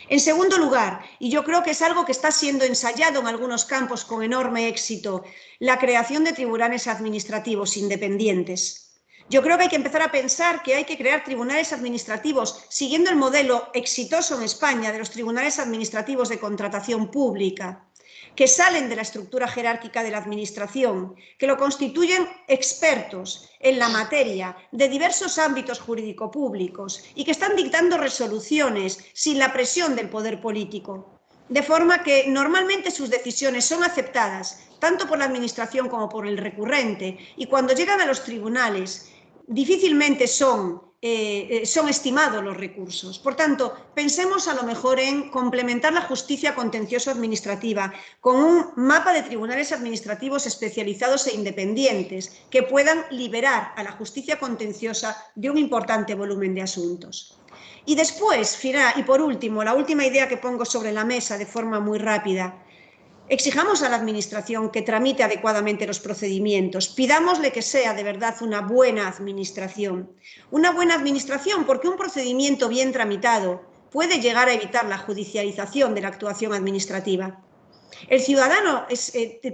En segundo lugar, y yo creo que es algo que está siendo ensayado en algunos campos con enorme éxito, la creación de tribunales administrativos independientes. Yo creo que hay que empezar a pensar que hay que crear tribunales administrativos siguiendo el modelo exitoso en España de los tribunales administrativos de contratación pública, que salen de la estructura jerárquica de la administración, que lo constituyen expertos en la materia de diversos ámbitos jurídico-públicos y que están dictando resoluciones sin la presión del poder político, de forma que normalmente sus decisiones son aceptadas tanto por la administración como por el recurrente, y cuando llegan a los tribunales difícilmente son estimados los recursos. Por tanto, pensemos a lo mejor en complementar la justicia contencioso-administrativa con un mapa de tribunales administrativos especializados e independientes que puedan liberar a la justicia contenciosa de un importante volumen de asuntos. Y después, y por último, la última idea que pongo sobre la mesa de forma muy rápida: exijamos a la administración que tramite adecuadamente los procedimientos, pidámosle que sea de verdad una buena administración. Una buena administración porque un procedimiento bien tramitado puede llegar a evitar la judicialización de la actuación administrativa. El ciudadano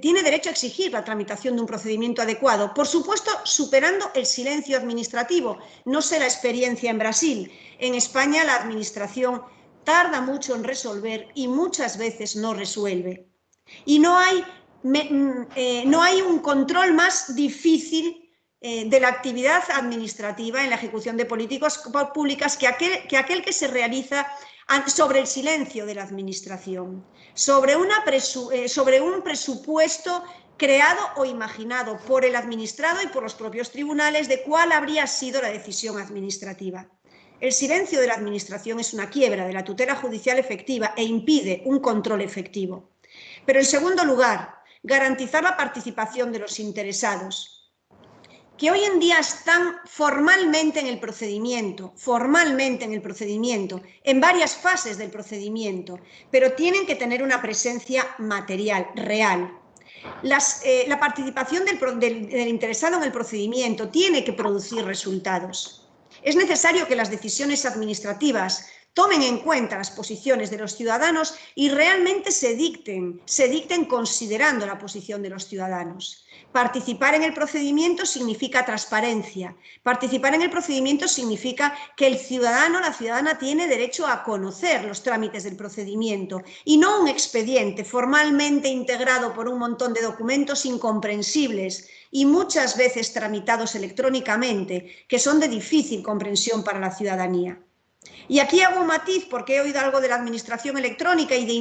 tiene derecho a exigir la tramitación de un procedimiento adecuado, por supuesto superando el silencio administrativo. No sé la experiencia en Brasil. En España la administración tarda mucho en resolver y muchas veces no resuelve. Y no hay un control más difícil de la actividad administrativa en la ejecución de políticas públicas que aquel que se realiza sobre el silencio de la administración, sobre un presupuesto creado o imaginado por el administrado y por los propios tribunales de cuál habría sido la decisión administrativa. El silencio de la administración es una quiebra de la tutela judicial efectiva e impide un control efectivo. Pero en segundo lugar, garantizar la participación de los interesados, que hoy en día están formalmente en el procedimiento, en varias fases del procedimiento, pero tienen que tener una presencia material, real. La participación del interesado en el procedimiento tiene que producir resultados. Es necesario que las decisiones administrativas tomen en cuenta las posiciones de los ciudadanos y realmente se dicten considerando la posición de los ciudadanos. Participar en el procedimiento significa transparencia. Participar en el procedimiento significa que el ciudadano, la ciudadana, tiene derecho a conocer los trámites del procedimiento y no un expediente formalmente integrado por un montón de documentos incomprensibles y muchas veces tramitados electrónicamente, que son de difícil comprensión para la ciudadanía. Y aquí hago un matiz porque he oído algo de la administración electrónica y de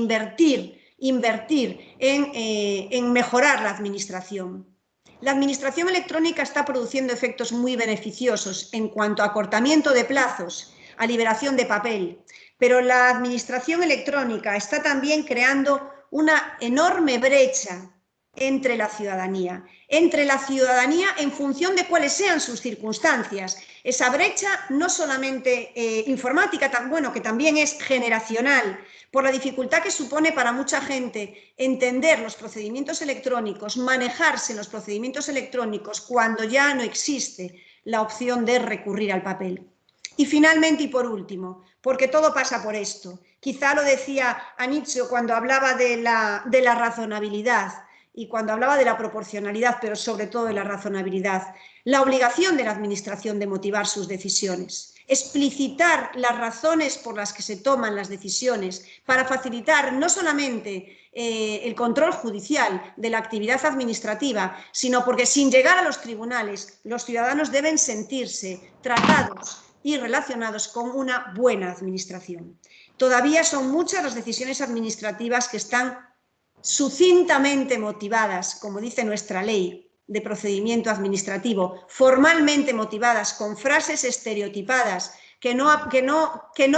invertir en mejorar la administración. La administración electrónica está produciendo efectos muy beneficiosos en cuanto a acortamiento de plazos, a liberación de papel, pero la administración electrónica está también creando una enorme brecha entre la ciudadanía en función de cuáles sean sus circunstancias. Esa brecha no solamente informática, que también es generacional, por la dificultad que supone para mucha gente entender los procedimientos electrónicos, manejarse en los procedimientos electrónicos cuando ya no existe la opción de recurrir al papel. Y finalmente y por último, porque todo pasa por esto, quizá lo decía Anitzio cuando hablaba de la razonabilidad, y cuando hablaba de la proporcionalidad, pero sobre todo de la razonabilidad, la obligación de la administración de motivar sus decisiones, explicitar las razones por las que se toman las decisiones para facilitar no solamente el control judicial de la actividad administrativa, sino porque sin llegar a los tribunales, los ciudadanos deben sentirse tratados y relacionados con una buena administración. Todavía son muchas las decisiones administrativas que están sucintamente motivadas, como dice nuestra ley de procedimiento administrativo, formalmente motivadas con frases estereotipadas que no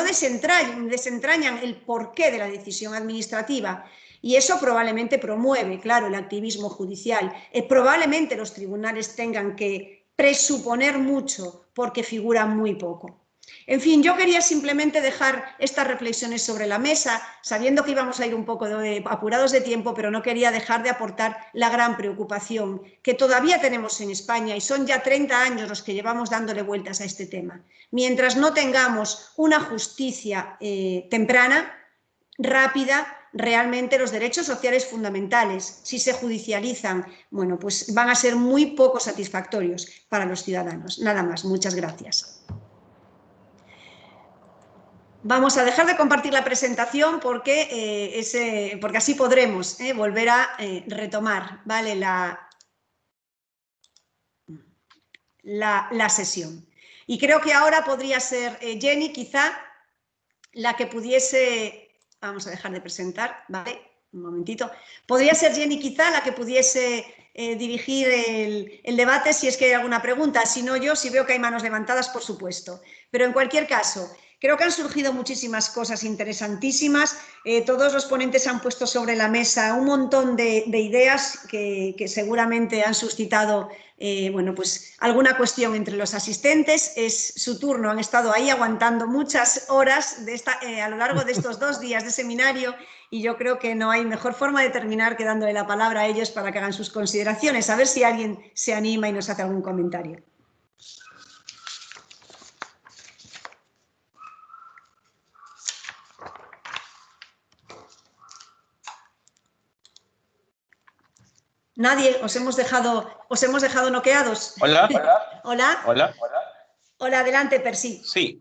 desentrañan el porqué de la decisión administrativa, y eso probablemente promueve, claro, el activismo judicial. Probablemente los tribunales tengan que presuponer mucho porque figura muy poco. En fin, yo quería simplemente dejar estas reflexiones sobre la mesa, sabiendo que íbamos a ir un poco apurados de tiempo, pero no quería dejar de aportar la gran preocupación que todavía tenemos en España, y son ya 30 años los que llevamos dándole vueltas a este tema. Mientras no tengamos una justicia temprana, rápida, realmente los derechos sociales fundamentales, si se judicializan, bueno, pues van a ser muy poco satisfactorios para los ciudadanos. Nada más, muchas gracias. Vamos a dejar de compartir la presentación porque así podremos volver a retomar, ¿vale? la sesión. Y creo que ahora podría ser Jenny, quizá, la que pudiese... Vamos a dejar de presentar, ¿vale? Un momentito. Podría ser Jenny, quizá, la que pudiese dirigir el debate si es que hay alguna pregunta. Si no, yo, si veo que hay manos levantadas, por supuesto. Pero en cualquier caso... Creo que han surgido muchísimas cosas interesantísimas. Todos los ponentes han puesto sobre la mesa un montón de ideas que seguramente han suscitado bueno, pues alguna cuestión entre los asistentes. Es su turno, han estado ahí aguantando muchas horas a lo largo de estos 2 días de seminario, y yo creo que no hay mejor forma de terminar que dándole la palabra a ellos para que hagan sus consideraciones. A ver si alguien se anima y nos hace algún comentario. Nadie, os hemos dejado noqueados. Hola. Hola. Hola. Hola, adelante, Percy. Sí.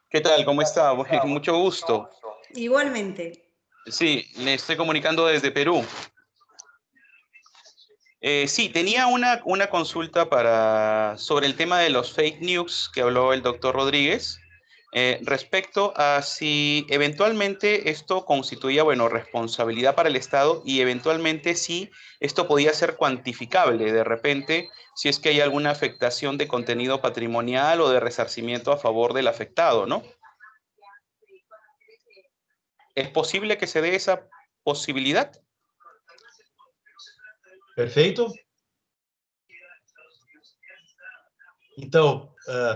¿Qué tal? ¿Cómo está? Mucho gusto. Igualmente. Sí, le estoy comunicando desde Perú. Sí, tenía una consulta sobre el tema de los fake news que habló el doctor Rodríguez, respecto a si eventualmente esto constituía, bueno, responsabilidad para el Estado, y eventualmente si esto podía ser cuantificable de repente, si es que hay alguna afectación de contenido patrimonial o de resarcimiento a favor del afectado, ¿no? ¿Es posible que se dé esa posibilidad? Perfeito? Então,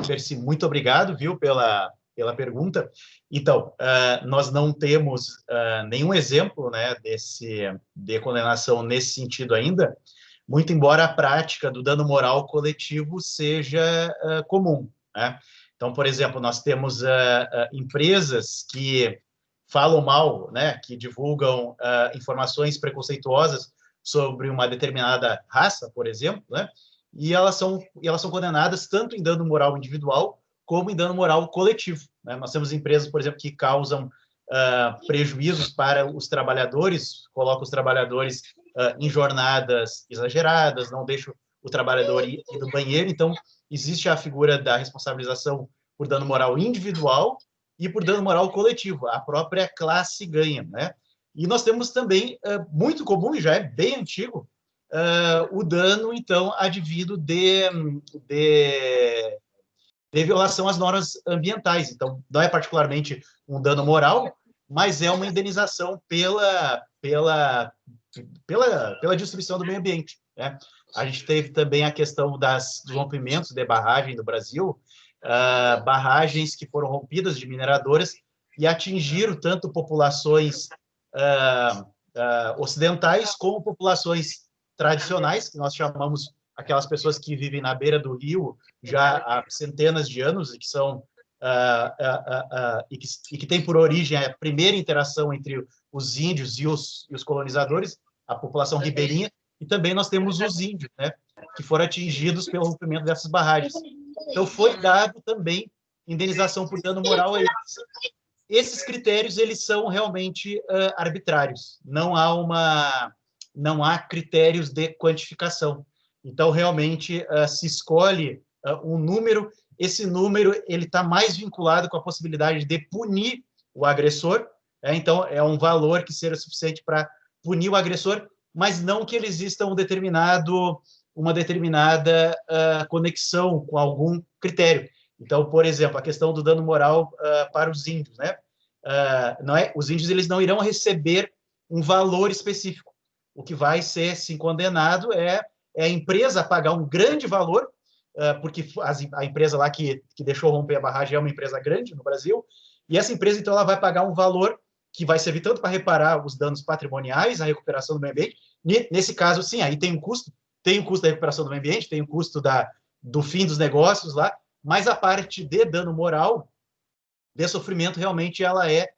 Percy, muito obrigado, viu, pela pergunta. Então, nós não temos nenhum exemplo, né, de condenação nesse sentido ainda, muito embora a prática do dano moral coletivo seja comum, né? Então, por exemplo, nós temos empresas que falam mal, né, que divulgam informações preconceituosas sobre uma determinada raça, por exemplo, né? E elas são condenadas tanto em dano moral individual como em dano moral coletivo, né? Nós temos empresas, por exemplo, que causam prejuízos para os trabalhadores, colocam os trabalhadores em jornadas exageradas, não deixam o trabalhador ir do banheiro. Então, existe a figura da responsabilização por dano moral individual e por dano moral coletivo. A própria classe ganha, né? E nós temos também, muito comum, e já é bem antigo, o dano, então, advindo de violação às normas ambientais. Então, não é particularmente um dano moral, mas é uma indenização pela destruição do meio ambiente, né? A gente teve também a questão dos rompimentos de barragem do Brasil, barragens que foram rompidas de mineradoras e atingiram tanto populações ocidentais como populações tradicionais, que nós chamamos aquelas pessoas que vivem na beira do rio já há centenas de anos e que são e que tem por origem a primeira interação entre os índios e os colonizadores, a população ribeirinha, e também nós temos os índios, né, que foram atingidos pelo rompimento dessas barragens. Então, foi dado também indenização por dano moral a eles. Esses critérios, eles são realmente arbitrários. Não há critérios de quantificação. Então, realmente, se escolhe um número. Esse número ele está mais vinculado com a possibilidade de punir o agressor. Então, é um valor que seja suficiente para punir o agressor, mas não que ele exista uma determinada conexão com algum critério. Então, por exemplo, a questão do dano moral para os índios, né? Os índios eles não irão receber um valor específico. O que vai ser, sim, condenado é a empresa pagar um grande valor, porque a empresa lá que deixou romper a barragem é uma empresa grande no Brasil, e essa empresa, então, ela vai pagar um valor que vai servir tanto para reparar os danos patrimoniais, a recuperação do meio ambiente. Nesse caso, sim, aí tem um custo da recuperação do meio ambiente, tem o custo do fim dos negócios lá, mas a parte de dano moral, de sofrimento, realmente ela é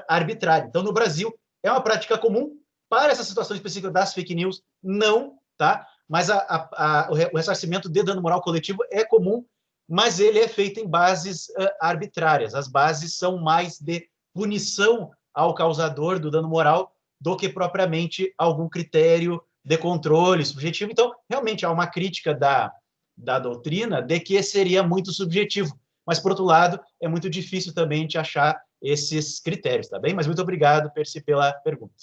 arbitrária. Então, no Brasil, é uma prática comum. Para essa situação específica das fake news, não, tá? Mas o ressarcimento de dano moral coletivo é comum, mas ele é feito em bases arbitrárias. As bases são mais de punição ao causador do dano moral do que propriamente algum critério de controle subjetivo. Então, realmente, há uma crítica da doutrina de que seria muito subjetivo. Mas, por outro lado, é muito difícil também de achar esses critérios, tá bem? Mas muito obrigado, Percy, pela pergunta.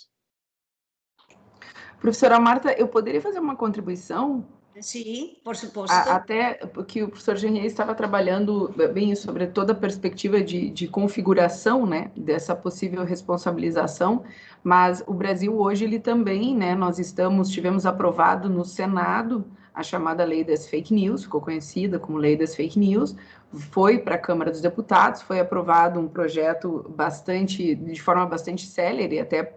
Professora Marta, eu poderia fazer uma contribuição? Sim, por suposto. Até porque o professor Genier estava trabalhando bem sobre toda a perspectiva de configuração, né, dessa possível responsabilização, mas o Brasil hoje, ele também, né, tivemos aprovado no Senado a chamada Lei das Fake News, ficou conhecida como Lei das Fake News, foi para a Câmara dos Deputados, foi aprovado um projeto de forma bastante célere, até,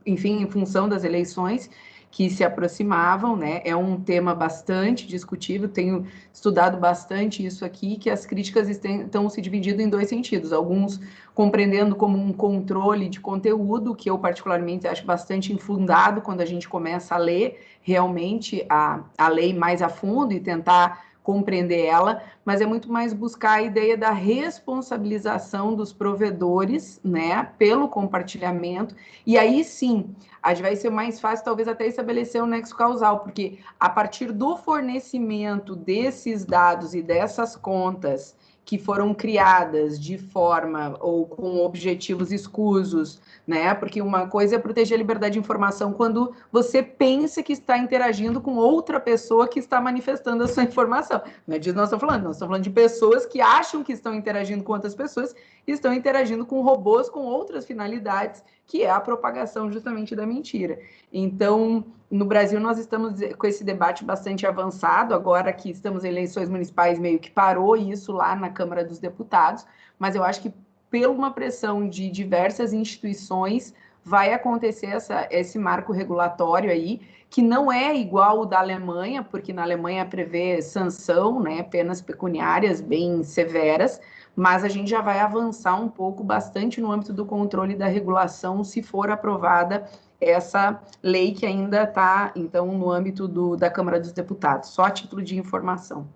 enfim, em função das eleições que se aproximavam, né? É um tema bastante discutível, tenho estudado bastante isso aqui, que as críticas estão se dividindo em dois sentidos, alguns compreendendo como um controle de conteúdo, que eu particularmente acho bastante infundado quando a gente começa a ler realmente a lei mais a fundo e tentar compreender ela, mas é muito mais buscar a ideia da responsabilização dos provedores, né, pelo compartilhamento, e aí sim, vai ser mais fácil talvez até estabelecer um nexo causal, porque a partir do fornecimento desses dados e dessas contas que foram criadas de forma ou com objetivos escusos, né? Porque uma coisa é proteger a liberdade de informação quando você pensa que está interagindo com outra pessoa que está manifestando a sua informação. Não é disso que nós estamos falando de pessoas que acham que estão interagindo com outras pessoas e estão interagindo com robôs com outras finalidades, que é a propagação justamente da mentira. Então, no Brasil, nós estamos com esse debate bastante avançado, agora que estamos em eleições municipais, meio que parou isso lá na Câmara dos Deputados, mas eu acho que, por uma pressão de diversas instituições, vai acontecer esse marco regulatório aí, que não é igual o da Alemanha, porque na Alemanha prevê sanção, né, penas pecuniárias bem severas, mas a gente já vai avançar um pouco, bastante no âmbito do controle e da regulação, se for aprovada essa lei que ainda está, então, no âmbito da Câmara dos Deputados, só a título de informação.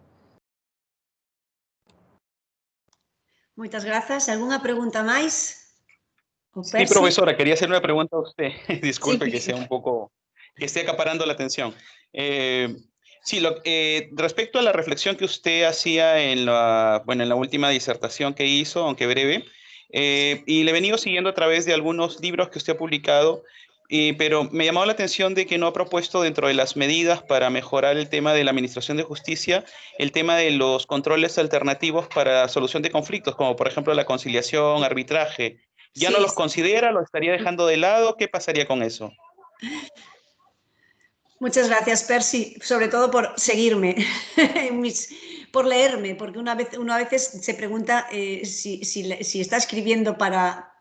Muchas gracias. ¿Alguna pregunta más? Sí, profesora, quería hacer una pregunta a usted. Disculpe Sí, que sea un poco, que esté acaparando la atención. Sí, respecto a la reflexión que usted hacía en la última disertación que hizo, aunque breve, y le he venido siguiendo a través de algunos libros que usted ha publicado, pero me llamó la atención de que no ha propuesto dentro de las medidas para mejorar el tema de la administración de justicia, el tema de los controles alternativos para solución de conflictos, como por ejemplo la conciliación, arbitraje. ¿Ya no los considera? ¿Lo estaría dejando de lado? ¿Qué pasaría con eso? Muchas gracias, Percy, sobre todo por seguirme, por leerme, porque uno a veces se pregunta si está escribiendo para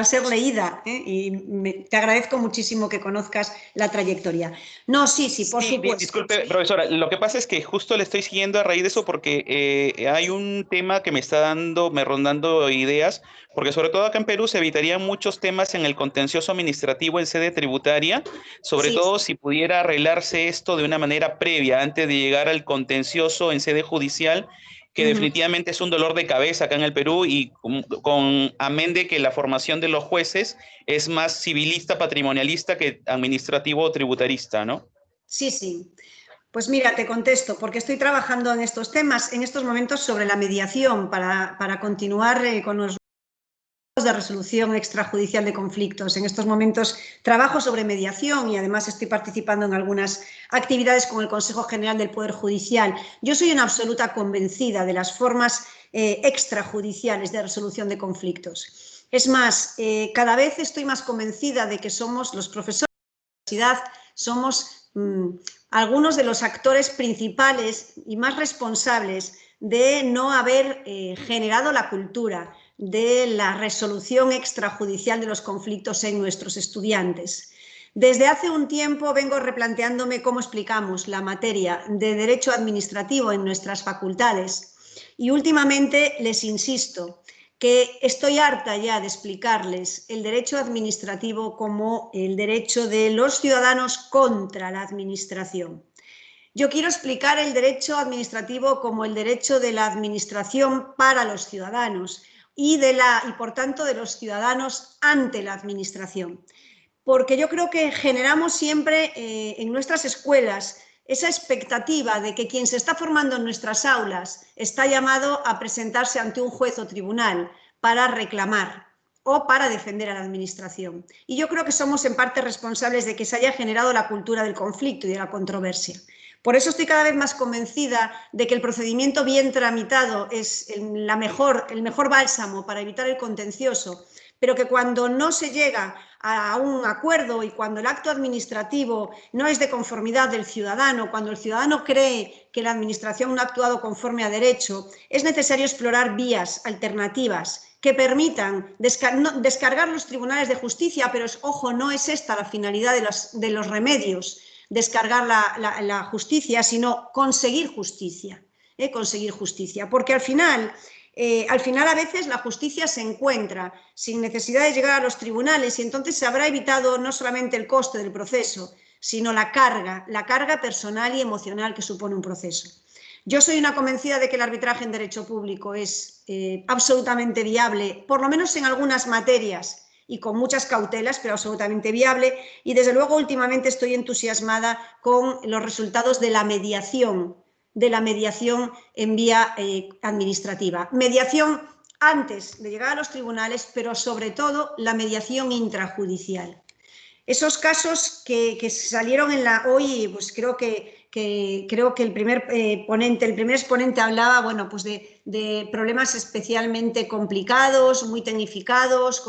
ser leída, y te agradezco muchísimo que conozcas la trayectoria. No, sí, por supuesto. Disculpe, profesora, lo que pasa es que justo le estoy siguiendo a raíz de eso porque hay un tema que me está rondando ideas, porque sobre todo acá en Perú se evitarían muchos temas en el contencioso administrativo en sede tributaria, sobre todo si pudiera arreglarse esto de una manera previa, antes de llegar al contencioso en sede judicial, que definitivamente es un dolor de cabeza acá en el Perú, y amén de que la formación de los jueces es más civilista, patrimonialista que administrativo o tributarista, ¿no? Sí. Pues mira, te contesto, porque estoy trabajando en estos temas, en estos momentos, sobre la mediación, para continuar con los de resolución extrajudicial de conflictos. En estos momentos trabajo sobre mediación y además estoy participando en algunas actividades con el Consejo General del Poder Judicial. Yo soy una absoluta convencida de las formas extrajudiciales de resolución de conflictos. Es más, cada vez estoy más convencida de que somos los profesores de la universidad, somos algunos de los actores principales y más responsables de no haber generado la cultura de la resolución extrajudicial de los conflictos en nuestros estudiantes. Desde hace un tiempo vengo replanteándome cómo explicamos la materia de derecho administrativo en nuestras facultades y últimamente les insisto que estoy harta ya de explicarles el derecho administrativo como el derecho de los ciudadanos contra la administración. Yo quiero explicar el derecho administrativo como el derecho de la administración para los ciudadanos y por tanto de los ciudadanos ante la administración. Porque yo creo que generamos siempre en nuestras escuelas esa expectativa de que quien se está formando en nuestras aulas está llamado a presentarse ante un juez o tribunal para reclamar o para defender a la administración. Y yo creo que somos en parte responsables de que se haya generado la cultura del conflicto y de la controversia. Por eso estoy cada vez más convencida de que el procedimiento bien tramitado es el mejor bálsamo para evitar el contencioso, pero que cuando no se llega a un acuerdo y cuando el acto administrativo no es de conformidad del ciudadano, cuando el ciudadano cree que la administración no ha actuado conforme a derecho, es necesario explorar vías alternativas que permitan descargar los tribunales de justicia, pero ojo, no es esta la finalidad de los remedios, descargar la justicia, sino conseguir justicia, porque al final a veces la justicia se encuentra sin necesidad de llegar a los tribunales y entonces se habrá evitado no solamente el coste del proceso, sino la carga personal y emocional que supone un proceso. Yo soy una convencida de que el arbitraje en derecho público es absolutamente viable, por lo menos en algunas materias, y con muchas cautelas, pero absolutamente viable, y desde luego últimamente estoy entusiasmada con los resultados de la mediación en vía administrativa. Mediación antes de llegar a los tribunales, pero sobre todo la mediación intrajudicial. Esos casos que salieron hoy, pues creo que que creo que el primer exponente hablaba, bueno, pues de problemas especialmente complicados, muy tecnificados,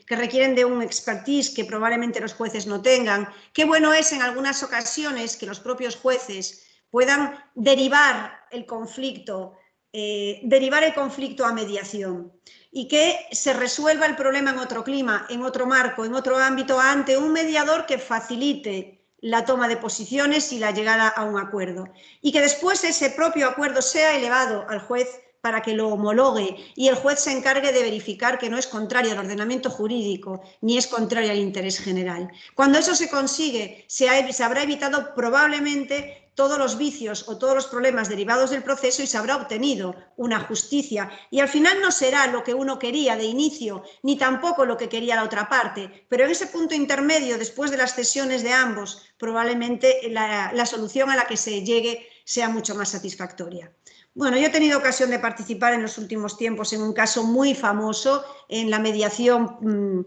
que requieren de un expertise que probablemente los jueces no tengan. Qué bueno es en algunas ocasiones que los propios jueces puedan derivar el conflicto a mediación y que se resuelva el problema en otro clima, en otro marco, en otro ámbito, ante un mediador que facilite la toma de posiciones y la llegada a un acuerdo. Y que después ese propio acuerdo sea elevado al juez para que lo homologue y el juez se encargue de verificar que no es contrario al ordenamiento jurídico ni es contrario al interés general. Cuando eso se consigue, se habrá evitado probablemente todos los vicios o todos los problemas derivados del proceso y se habrá obtenido una justicia. Y al final no será lo que uno quería de inicio, ni tampoco lo que quería la otra parte, pero en ese punto intermedio, después de las cesiones de ambos, probablemente la solución a la que se llegue sea mucho más satisfactoria. Bueno, yo he tenido ocasión de participar en los últimos tiempos en un caso muy famoso en la mediación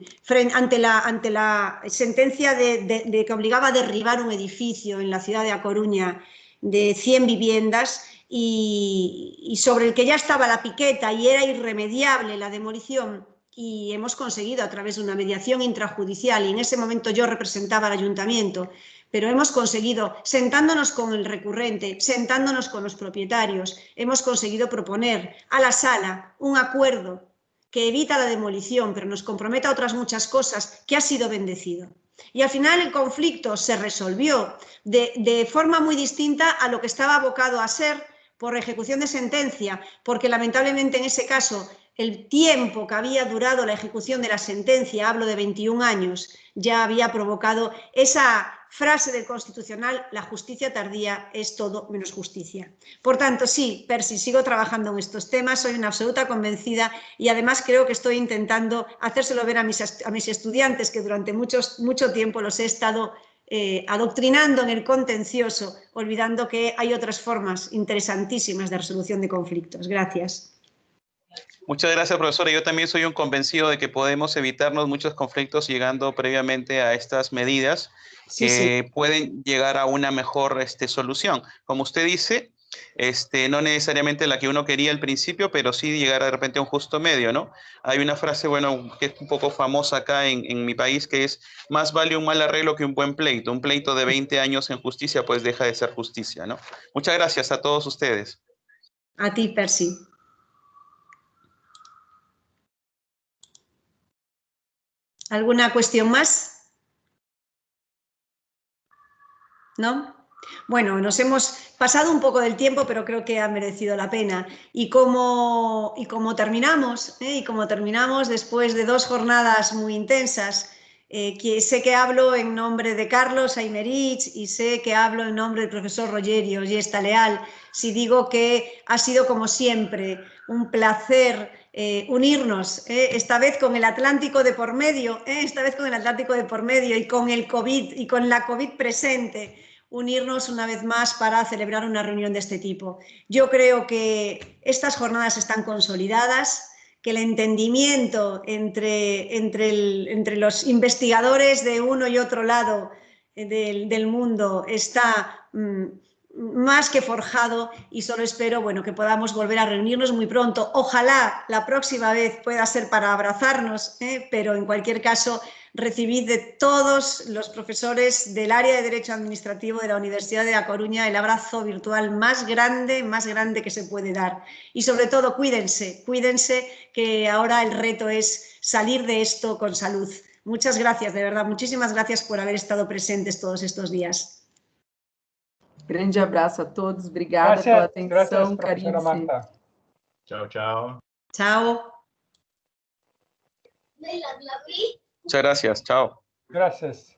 ante la sentencia de que obligaba a derribar un edificio en la ciudad de A Coruña de 100 viviendas y sobre el que ya estaba la piqueta y era irremediable la demolición, y hemos conseguido a través de una mediación intrajudicial, y en ese momento yo representaba al ayuntamiento, pero hemos conseguido, sentándonos con el recurrente, sentándonos con los propietarios, hemos conseguido proponer a la sala un acuerdo que evita la demolición, pero nos compromete a otras muchas cosas, que ha sido bendecido. Y al final el conflicto se resolvió de forma muy distinta a lo que estaba abocado a ser por ejecución de sentencia, porque lamentablemente en ese caso el tiempo que había durado la ejecución de la sentencia, hablo de 21 años, ya había provocado esa frase del Constitucional: la justicia tardía es todo menos justicia. Por tanto, sí, Percy, sigo trabajando en estos temas, soy una absoluta convencida y además creo que estoy intentando hacérselo ver a mis estudiantes, que durante mucho tiempo los he estado adoctrinando en el contencioso, olvidando que hay otras formas interesantísimas de resolución de conflictos. Gracias. Muchas gracias, profesora. Yo también soy un convencido de que podemos evitarnos muchos conflictos llegando previamente a estas medidas que pueden llegar a una mejor solución. Como usted dice, no necesariamente la que uno quería al principio, pero sí llegar de repente a un justo medio, ¿no? Hay una frase, bueno, que es un poco famosa acá en mi país, que es: más vale un mal arreglo que un buen pleito. Un pleito de 20 años en justicia, pues deja de ser justicia, ¿no? Muchas gracias a todos ustedes. A ti, Percy. ¿Alguna cuestión más? ¿No? Bueno, nos hemos pasado un poco del tiempo, pero creo que ha merecido la pena. Y como terminamos, después de 2 jornadas muy intensas, que sé que hablo en nombre de Carlos Aymerich y sé que hablo en nombre del profesor Rogerio Giesta Leal si digo que ha sido, como siempre, un placer unirnos, esta vez con el Atlántico de por medio, y con el COVID y con la COVID presente, unirnos una vez más para celebrar una reunión de este tipo. Yo creo que estas jornadas están consolidadas, que el entendimiento entre los investigadores de uno y otro lado del mundo está más que forjado, y solo espero, bueno, que podamos volver a reunirnos muy pronto. Ojalá la próxima vez pueda ser para abrazarnos, pero en cualquier caso recibid de todos los profesores del área de Derecho Administrativo de la Universidad de A Coruña el abrazo virtual más grande que se puede dar. Y sobre todo, cuídense, que ahora el reto es salir de esto con salud. Muchas gracias, de verdad, muchísimas gracias por haber estado presentes todos estos días. Grande abraço a todos, obrigada pela atenção, professora Marta. Chao, chao. Chao. Muchas gracias, chao. Gracias.